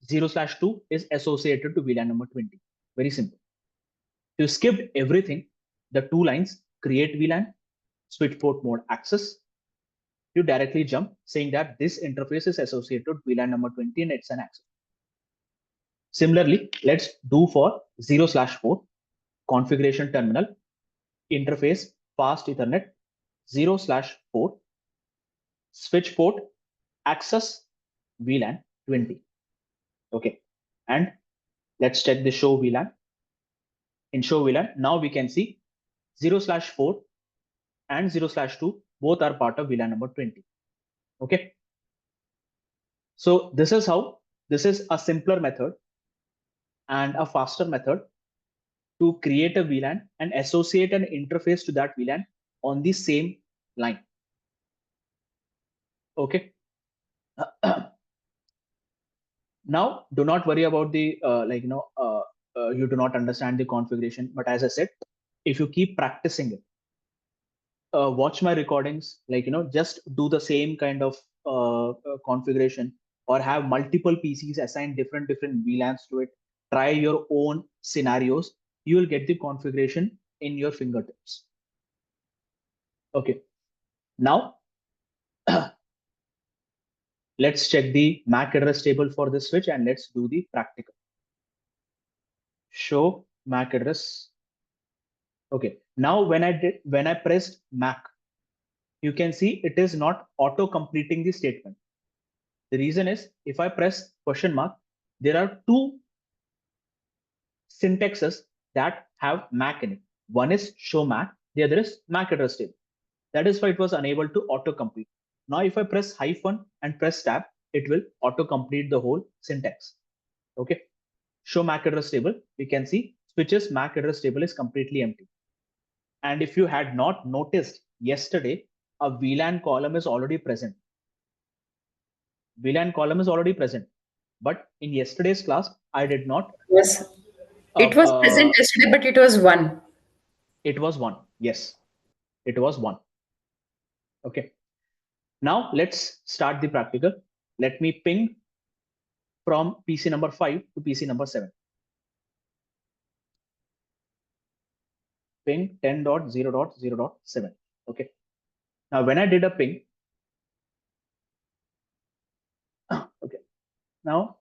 0/2 is associated to VLAN number 20. Very simple. You skipped everything. The two lines create VLAN, switch port mode access. You directly jump saying that this interface is associated with VLAN number 20 and it's an access. Similarly, let's do for 0/4 configuration terminal interface fast Ethernet 0/4 switch port access VLAN 20. Okay, and let's check the show VLAN. In show VLAN, now we can see 0/4 and 0/2 both are part of VLAN number 20. Okay, so this is how, this is a simpler method and a faster method to create a VLAN and associate an interface to that VLAN on the same line. Okay. Now, do not worry about the you do not understand the configuration. But as I said, if you keep practicing it, watch my recordings, just do the same kind of configuration, or have multiple PCs assign different VLANs to it. Try your own scenarios. You will get the configuration in your fingertips. Okay. Now, let's check the MAC address table for this switch and let's do the practical. Show MAC address. Okay. Now when I pressed MAC, you can see it is not auto completing the statement. The reason is if I press question mark, there are two syntaxes that have MAC in it. One is show MAC, the other is MAC address table. That is why it was unable to auto complete. Now if I press hyphen and press tab, it will auto complete the whole syntax. Okay. Show MAC address table, we can see switches MAC address table is completely empty. And if you had not noticed yesterday, a VLAN column is already present. VLAN column is already present. But in yesterday's class, I did not. Yes. It was present yesterday, but it was 1. It was 1. Yes, it was 1. Okay. Now let's start the practical. Let me ping from PC number 5 to PC number 7. Ping 10.0.0.7. Okay. Now when I did a ping, okay. Now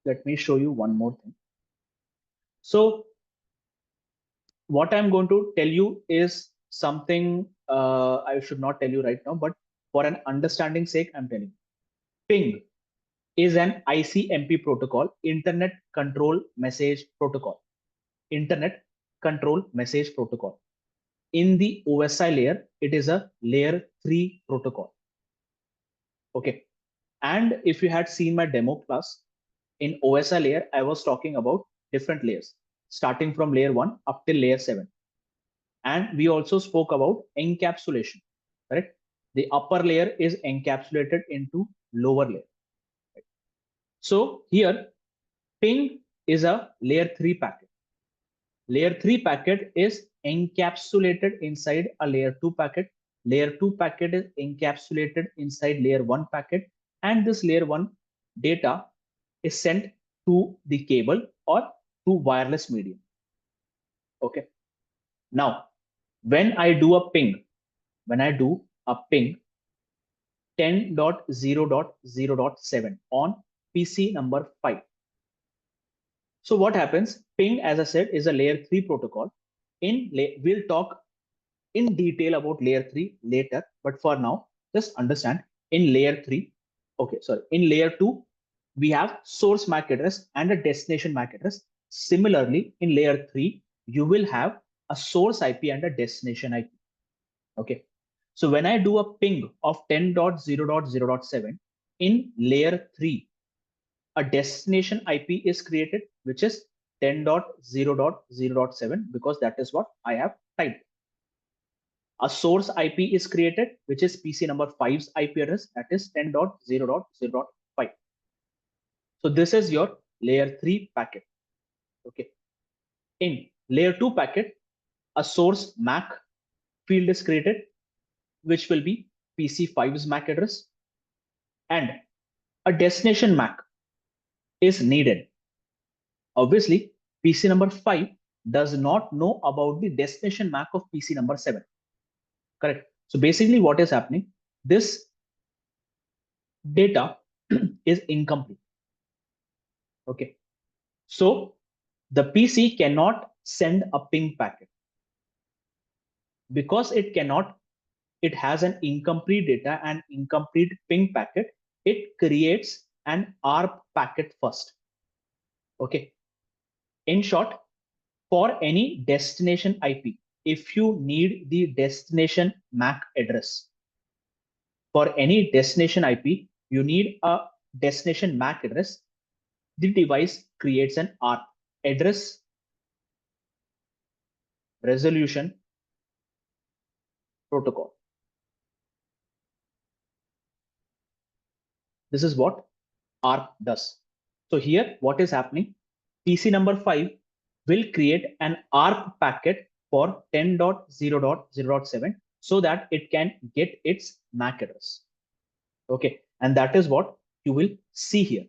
let me show you one more thing. So what I'm going to tell you is something I should not tell you right now, but for an understanding sake, I'm telling you. Ping is an ICMP protocol, Internet Control Message Protocol. Internet Control Message Protocol. In the OSI layer, it is a layer 3 protocol. Okay. And if you had seen my demo class, in OSI layer, I was talking about different layers, starting from layer 1 up till layer 7. And we also spoke about encapsulation, correct? The upper layer is encapsulated into lower layer. Right? So here, ping is a layer 3 packet. Layer 3 packet is encapsulated inside a layer 2 packet. Layer 2 packet is encapsulated inside layer 1 packet. And this layer 1 data is sent to the cable or to wireless medium. Okay. Now, when I do a ping 10.0.0.7 on PC number 5. So what happens? Ping, as I said, is a layer 3 protocol. We'll talk in detail about layer 3 later, but for now, just understand in layer 3. Okay, sorry. In layer 2, we have source MAC address and a destination MAC address. Similarly, in layer 3, you will have a source IP and a destination IP. Okay. So when I do a ping of 10.0.0.7 in layer 3, a destination IP is created, which is 10.0.0.7, because that is what I have typed. A source IP is created, which is PC number 5's IP address, that is 10.0.0.5. So this is your layer 3 packet. Okay. In layer 2 packet, a source MAC field is created, which will be PC5's MAC address, and a destination MAC is needed. Obviously, PC number 5 does not know about the destination MAC of PC number 7. Correct. So basically what is happening, this data is incomplete. Okay. So the PC cannot send a ping packet. Because it cannot, it has an incomplete data and incomplete ping packet, it creates an ARP packet first. Okay. In short, for any destination IP, if you need the destination MAC address, for any destination IP, you need a destination MAC address. The device creates an ARP, address resolution protocol. This is what ARP does. So here, what is happening? PC number 5 will create an ARP packet for 10.0.0.7 so that it can get its MAC address. Okay, and that is what you will see here.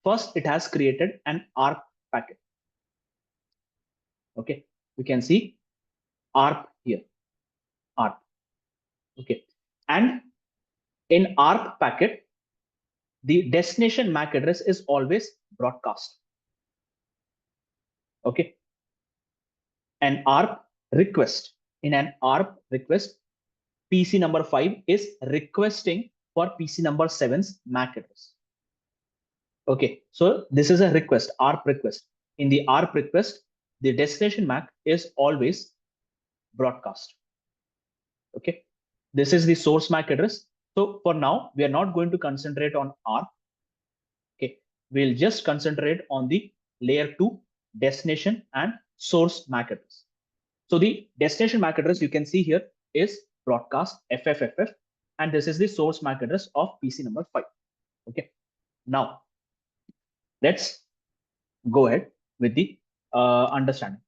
First, it has created an ARP packet. Okay, you can see ARP here, ARP. Okay, and in ARP packet, the destination MAC address is always broadcast. Okay, an ARP request. In an ARP request, PC number 5 is requesting for PC number 7's MAC address. Okay, so this is a request, ARP request. In the ARP request, the destination MAC is always broadcast. Okay, this is the source MAC address. So for now, we are not going to concentrate on ARP. Okay, we'll just concentrate on the layer 2 destination and source MAC address. So the destination MAC address you can see here is broadcast FFFF, and this is the source MAC address of PC number 5. Okay, now let's go ahead with the understanding.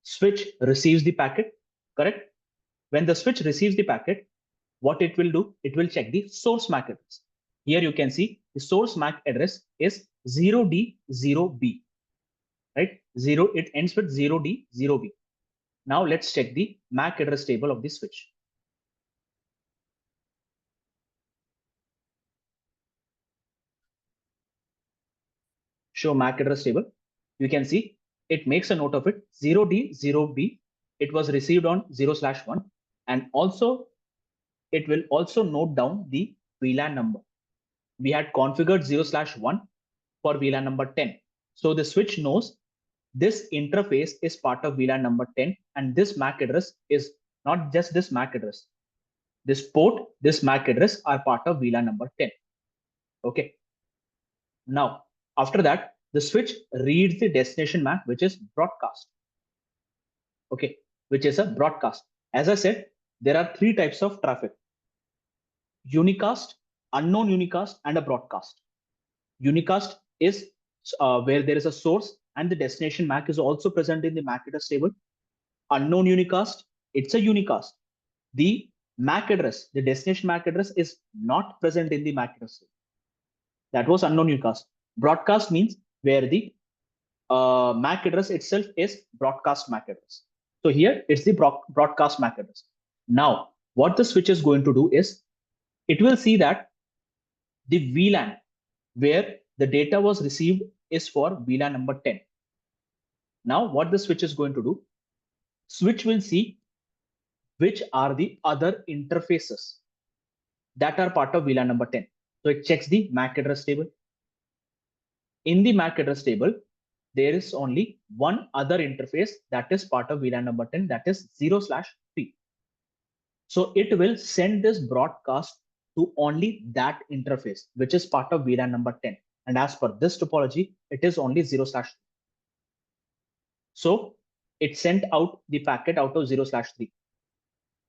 Switch receives the packet, correct? When the switch receives the packet, what it will do, it will check the source MAC address. Here you can see the source MAC address is 0D0B, right? It ends with 0D0B. Now let's check the MAC address table of the switch. Show MAC address table. You can see it makes a note of it, 0D0B. It was received on 0/1, and also it will also note down the VLAN number. We had configured 0/1 for VLAN number 10. So the switch knows this interface is part of VLAN number 10, and this MAC address is not just this MAC address. This port, this MAC address are part of VLAN number 10. Okay. Now, after that, the switch reads the destination MAC, which is broadcast. Okay, which is a broadcast. As I said, there are 3 types of traffic: unicast, unknown unicast, and a broadcast. Unicast is where there is a source and the destination MAC is also present in the MAC address table. Unknown unicast, it's a unicast. The MAC address, the destination MAC address is not present in the MAC address table. That was unknown unicast. Broadcast means where the MAC address itself is broadcast MAC address. So here it's the broadcast MAC address. Now, what the switch is going to do is it will see that the VLAN where the data was received is for VLAN number 10. Now, what the switch is going to do, switch will see which are the other interfaces that are part of VLAN number 10. So it checks the MAC address table. In the MAC address table, there is only one other interface that is part of VLAN number 10, that is 0/3. So it will send this broadcast to only that interface, which is part of VLAN number 10. And as per this topology, it is only 0/3. So it sent out the packet out of 0/3.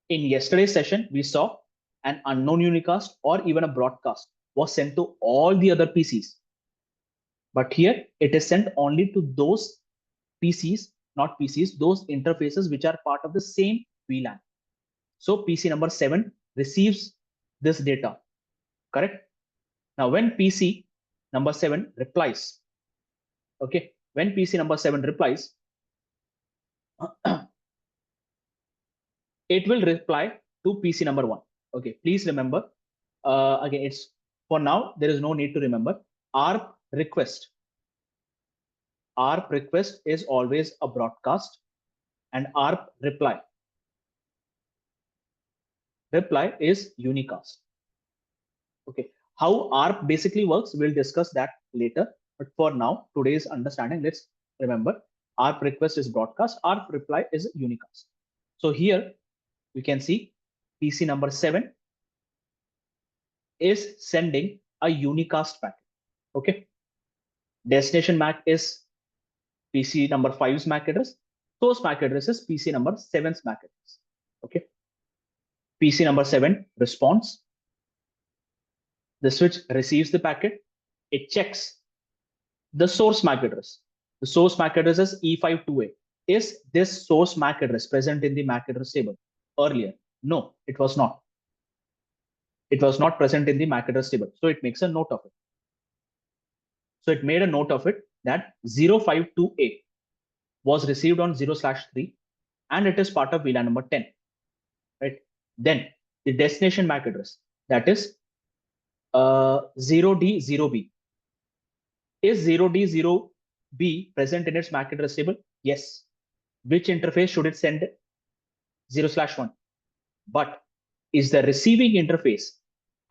In yesterday's session, we saw an unknown unicast or even a broadcast. was sent to all the other PCs. But here it is sent only to those PCs, not PCs, those interfaces which are part of the same VLAN. So PC number 7 receives this data, correct? Now when PC number 7 replies, okay, when PC number 7 replies, it will reply to PC number 1. Okay, please remember, again, it's for now, there is no need to remember. ARP request. ARP request is always a broadcast, and ARP reply is unicast. Okay, how ARP basically works, we'll discuss that later. But for now, today's understanding, let's remember ARP request is broadcast, ARP reply is unicast. So here you can see PC number 7 is sending a unicast packet. Okay, destination MAC is PC number 5's MAC address. Source MAC address is PC number 7's MAC address. Okay, PC number 7 responds. The switch receives the packet. It checks the source MAC address. The source MAC address is E52A. Is this source MAC address present in the MAC address table earlier? No, it was not. It was not present in the MAC address table. So it makes a note of it. So it made a note of it that 052A was received on 0/3 and it is part of VLAN number 10. Right? Then the destination MAC address, that is 0D0B. Is 0D0B present in its MAC address table? Yes. Which interface should it send 0/1? But is the receiving interface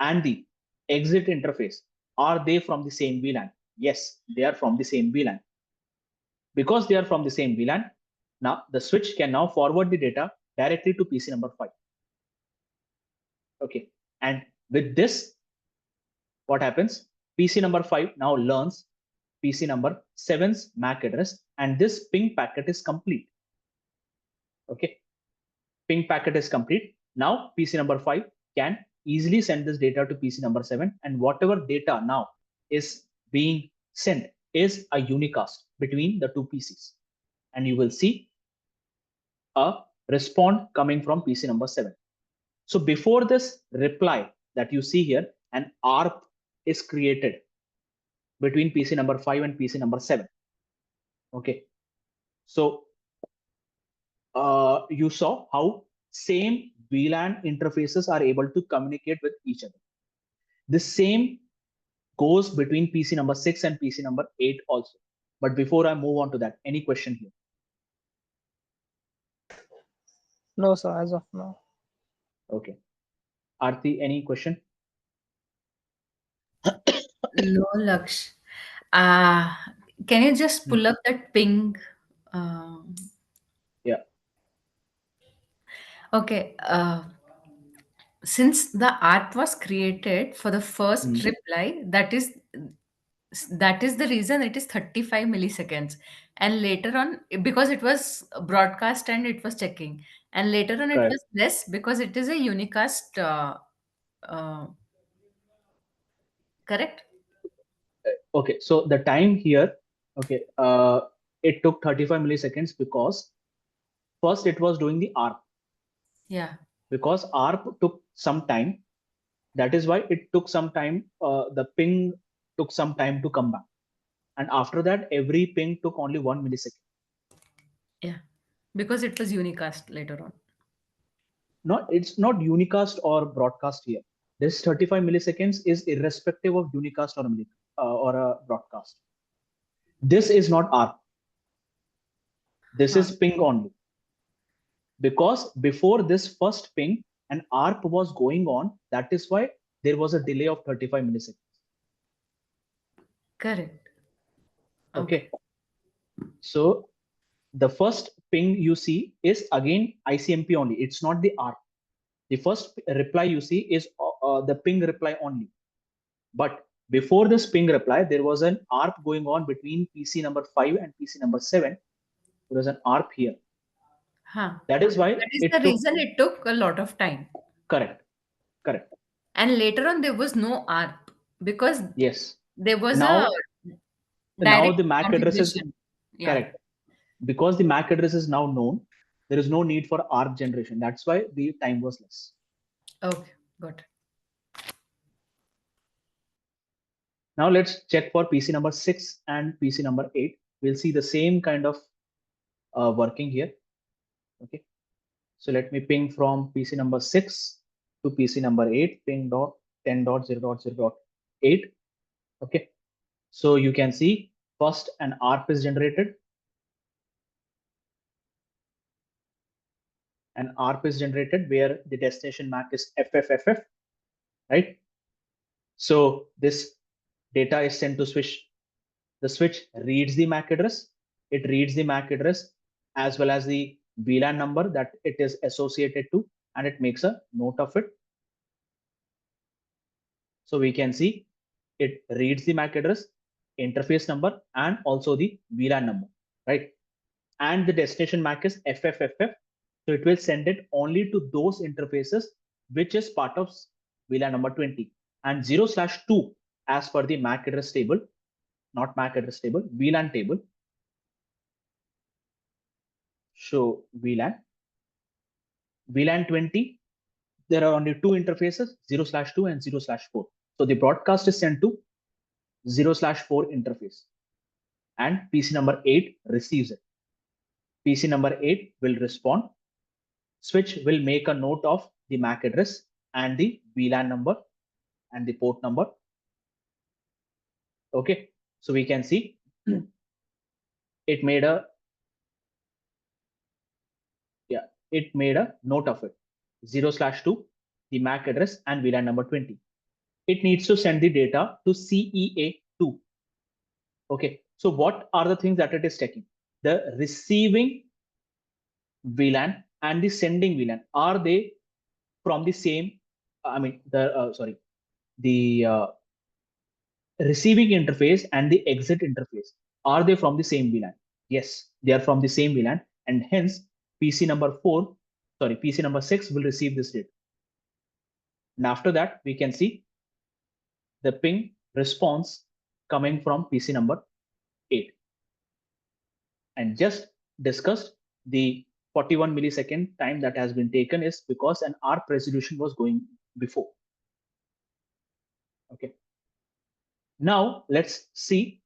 and the exit interface, are they from the same VLAN? Yes, they are from the same VLAN. Because they are from the same VLAN, now the switch can now forward the data directly to PC number 5. Okay, and with this, what happens? PC number 5 now learns PC number 7's MAC address, and this ping packet is complete. Okay, ping packet is complete. Now PC number 5 can easily send this data to PC number 7, and whatever data now is being sent is a unicast between the two PCs, and you will see a response coming from PC number 7. So before this reply that you see here, an ARP is created between PC number 5 and PC number 7. Okay, so you saw how same VLAN interfaces are able to communicate with each other. The same goes between PC number 6 and PC number 8 also. But before I move on to that, any question here? No, sir, as of now. Okay. Aarti, any question? No, Laksh. Uh, can you just pull up that ping? Um Yeah. okay. Since the art was created for the first Mm. reply, that is the reason it is 35 milliseconds, and later on, because it was broadcast and it was checking, and later on it Correct. was less because it is a unicast. Uh, Correct. Okay. So the time here, okay, it took 35 milliseconds because first it was doing the ARP. Yeah. Because ARP took some time. That is why it took some time. The ping took some time to come back. And after that, every ping took only 1 millisecond. Yeah, because it was unicast later on. No, it's not unicast or broadcast here. This 35 milliseconds is irrespective of unicast or a broadcast. This is not ARP. This Huh. is ping only. Because before this first ping, an ARP was going on. That is why there was a delay of 35 milliseconds. Correct. Okay. So the first ping you see is again ICMP only. It's not the ARP. The first reply you see is the ping reply only. But before this ping reply, there was an ARP going on between PC number 5 and PC number 7. There was an ARP here. Huh. That is why That is the it took. reason it took a lot of time. Correct. Correct. And later on, there was no ARP. Because Yes. there was Now, a now direct the MAC address is configuration. Yeah. correct. Because the MAC address is now known, there is no need for ARP generation. That's why the time was less. Okay, got it. Now let's check for PC number 6 and PC number 8. We'll see the same kind of working here. Okay. So let me ping from PC number 6 to PC number 8, ping dot 10.0.0.8. Okay. So you can see first an ARP is generated. An ARP is generated where the destination MAC is FFFF, right? So this data is sent to switch. The switch reads the MAC address. It reads the MAC address as well as the VLAN number that it is associated to, and it makes a note of it. So we can see it reads the MAC address, interface number, and also the VLAN number, right? And the destination MAC is FFFF. So it will send it only to those interfaces which is part of VLAN number 20. And 0/2 as per the MAC address table, not MAC address table, VLAN table. Show VLAN. VLAN 20, there are only two interfaces, 0/2 and 0/4. So the broadcast is sent to 0/4 interface, and PC number 8 receives it. PC number 8 will respond. Switch will make a note of the MAC address and the VLAN number and the port number. Okay, so we can see it made a note of it. 0/2, the MAC address and VLAN number 20. It needs to send the data to CEA2. Okay, so what are the things that it is checking? The receiving VLAN and the sending VLAN, are they from the same? The receiving interface and the exit interface, are they from the same VLAN? Yes, they are from the same VLAN, and hence PC number 6 will receive this data. And after that, we can see the ping response coming from PC number 8. And just discussed the 41 millisecond time that has been taken is because an ARP resolution was going before. Okay. Now let's see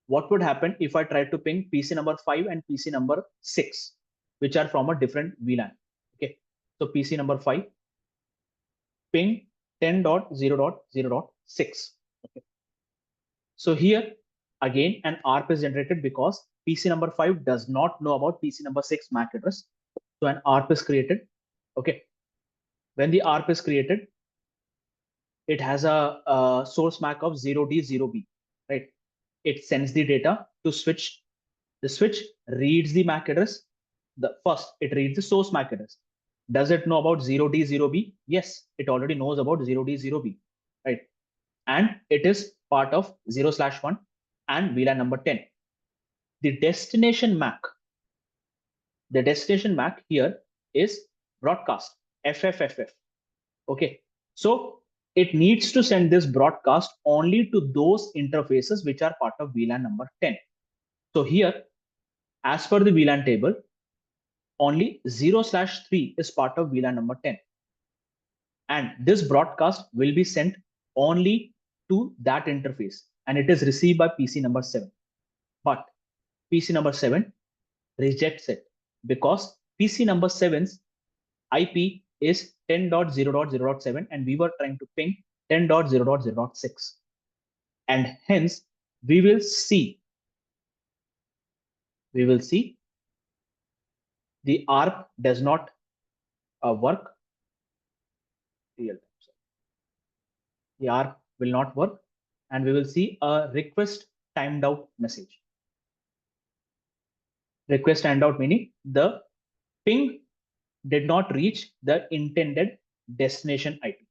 what would happen if I try to ping PC number 5 and PC number 6, which are from a different VLAN. Okay. So PC number 5, ping 10.0.0.6. Okay. So here again an ARP is generated because PC number 5 does not know about PC number 6 MAC address. So an ARP is created. Okay. When the ARP is created, it has a source MAC of 0D0B, right? It sends the data to switch. The switch reads the MAC address. First, it reads the source MAC address. Does it know about 0D0B? Yes, it already knows about 0D0B, right? And it is part of 0/1 and VLAN number 10. The destination MAC here is broadcast FFFF. Okay, so it needs to send this broadcast only to those interfaces which are part of VLAN number 10. So here, as per the VLAN table, only 0/3 is part of VLAN number 10. And this broadcast will be sent only to that interface, and it is received by PC number 7. But PC number 7 rejects it because PC number 7's IP is 10.0.0.7, and we were trying to ping 10.0.0.6. And hence we will see the ARP does not work. The ARP will not work, and we will see a request timed out message. Request timed out meaning the ping did not reach the intended destination IP.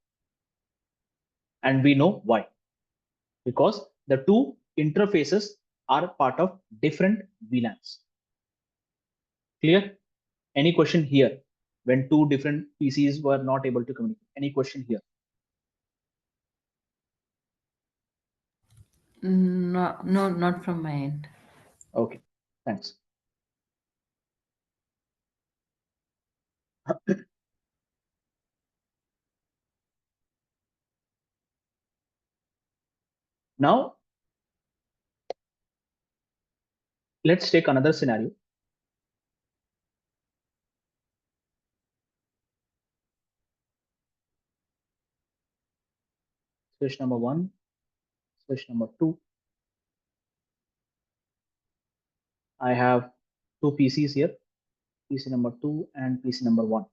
And we know why. Because the two interfaces are part of different VLANs. Clear? Any question here? When two different PCs were not able to communicate? Any question here? No, no, not from my end. Okay, thanks. Now, let's take another scenario. Switch number 1, switch number 2. I have two PCs here, PC number 2 and PC number 1.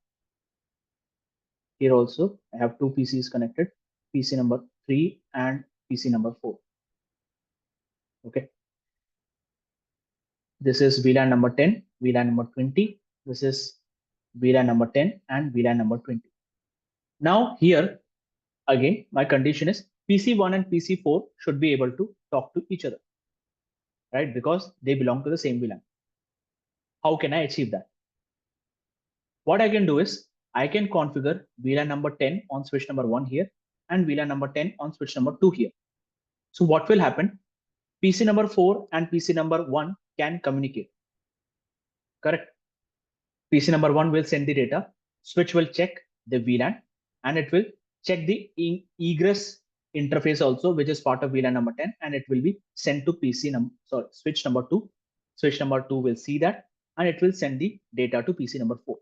Here also, I have two PCs connected, PC number 3 and PC number 4. Okay. This is VLAN number 10, VLAN number 20. This is VLAN number 10 and VLAN number 20. Now here, again, my condition is PC1 and PC4 should be able to talk to each other, right? Because they belong to the same VLAN. How can I achieve that? What I can do is I can configure VLAN number 10 on switch number 1 here and VLAN number 10 on switch number 2 here. So what will happen? PC number 4 and PC number 1 can communicate. Correct? PC number 1 will send the data, switch will check the VLAN, and it will check the egress interface also, which is part of VLAN number 10, and it will be sent to switch number 2. Switch number 2 will see that, and it will send the data to PC number 4.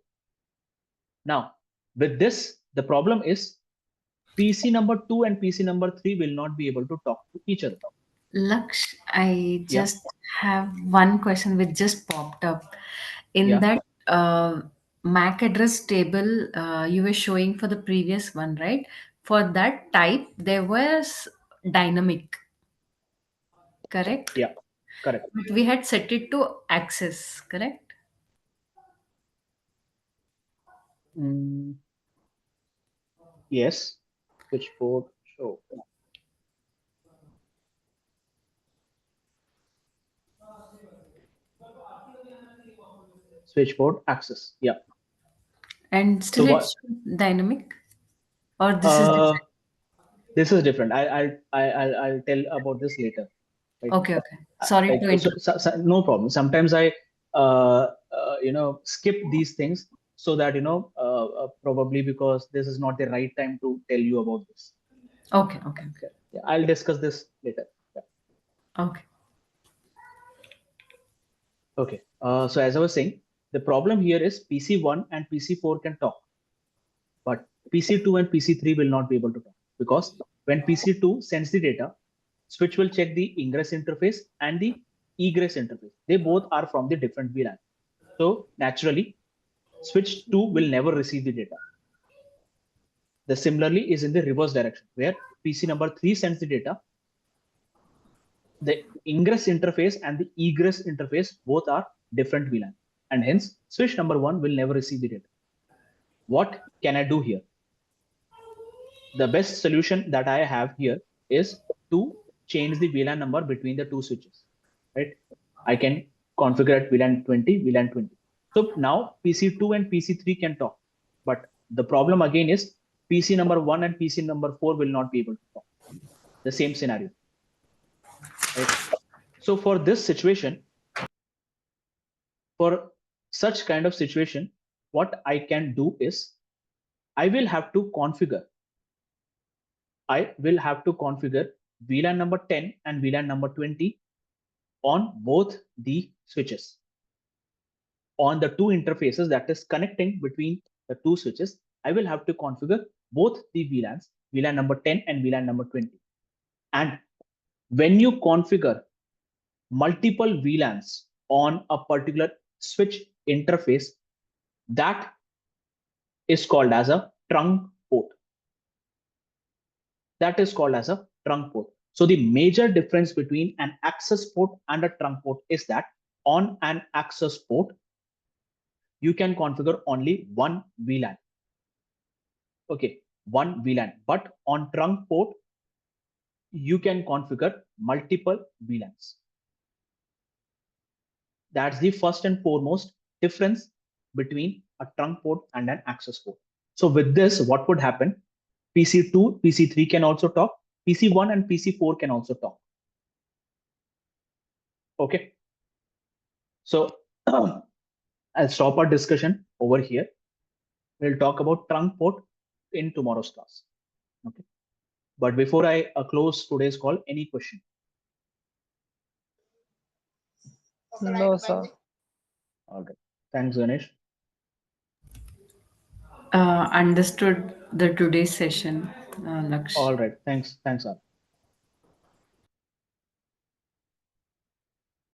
Now, with this, the problem is PC number 2 and PC number 3 will not be able to talk to each other. Laksh, I Yeah. just have one question which just popped up. In Yeah. that MAC address table you were showing for the previous one, right? For that type, there was dynamic, correct? Yeah, correct. But we had set it to access, correct? Mm, yes. Switch port show. Switch port access. Yeah. And So still what? it's dynamic? Or this is different? This is different. I'll tell about this later. Right. Okay, okay. Sorry Like to interrupt. no problem. Sometimes I skip these things so that probably because this is not the right time to tell you about this. Okay, okay, okay. Yeah, I'll discuss this later. Yeah. Okay. Okay. So as I was saying, the problem here is PC1 and PC4 can talk, but PC2 and PC3 will not be able to talk because when PC2 sends the data, switch will check the ingress interface and the egress interface. They both are from the different VLAN. So naturally, switch 2 will never receive the data. The similarly is in the reverse direction where PC number 3 sends the data. The ingress interface and the egress interface both are different VLAN, and hence switch number 1 will never receive the data. What can I do here? The best solution that I have here is to change the VLAN number between the two switches, right? I can configure at VLAN 20, VLAN 20. So now PC2 and PC3 can talk, but the problem again is PC number 1 and PC number 4 will not be able to talk. The same scenario, right? So for this situation, for such kind of situation, what I can do is I will have to configure VLAN number 10 and VLAN number 20 on both the switches. On the two interfaces that is connecting between the two switches, I will have to configure both the VLANs, VLAN number 10 and VLAN number 20. And when you configure multiple VLANs on a particular switch interface, that is called as a trunk port. That is called as a trunk port. So the major difference between an access port and a trunk port is that on an access port, you can configure only one VLAN. Okay, one VLAN. But on trunk port, you can configure multiple VLANs. That's the first and foremost difference between a trunk port and an access port. So with this, what would happen? PC2, PC3 can also talk. PC1 and PC4 can also talk. Okay. So I'll stop our discussion over here. We'll talk about trunk port in tomorrow's class. Okay. But before I close today's call, any question? No, sir. All right. Thanks, Ganesh. Understood the today's session, Laksh. All right. Thanks. Thanks, Arth.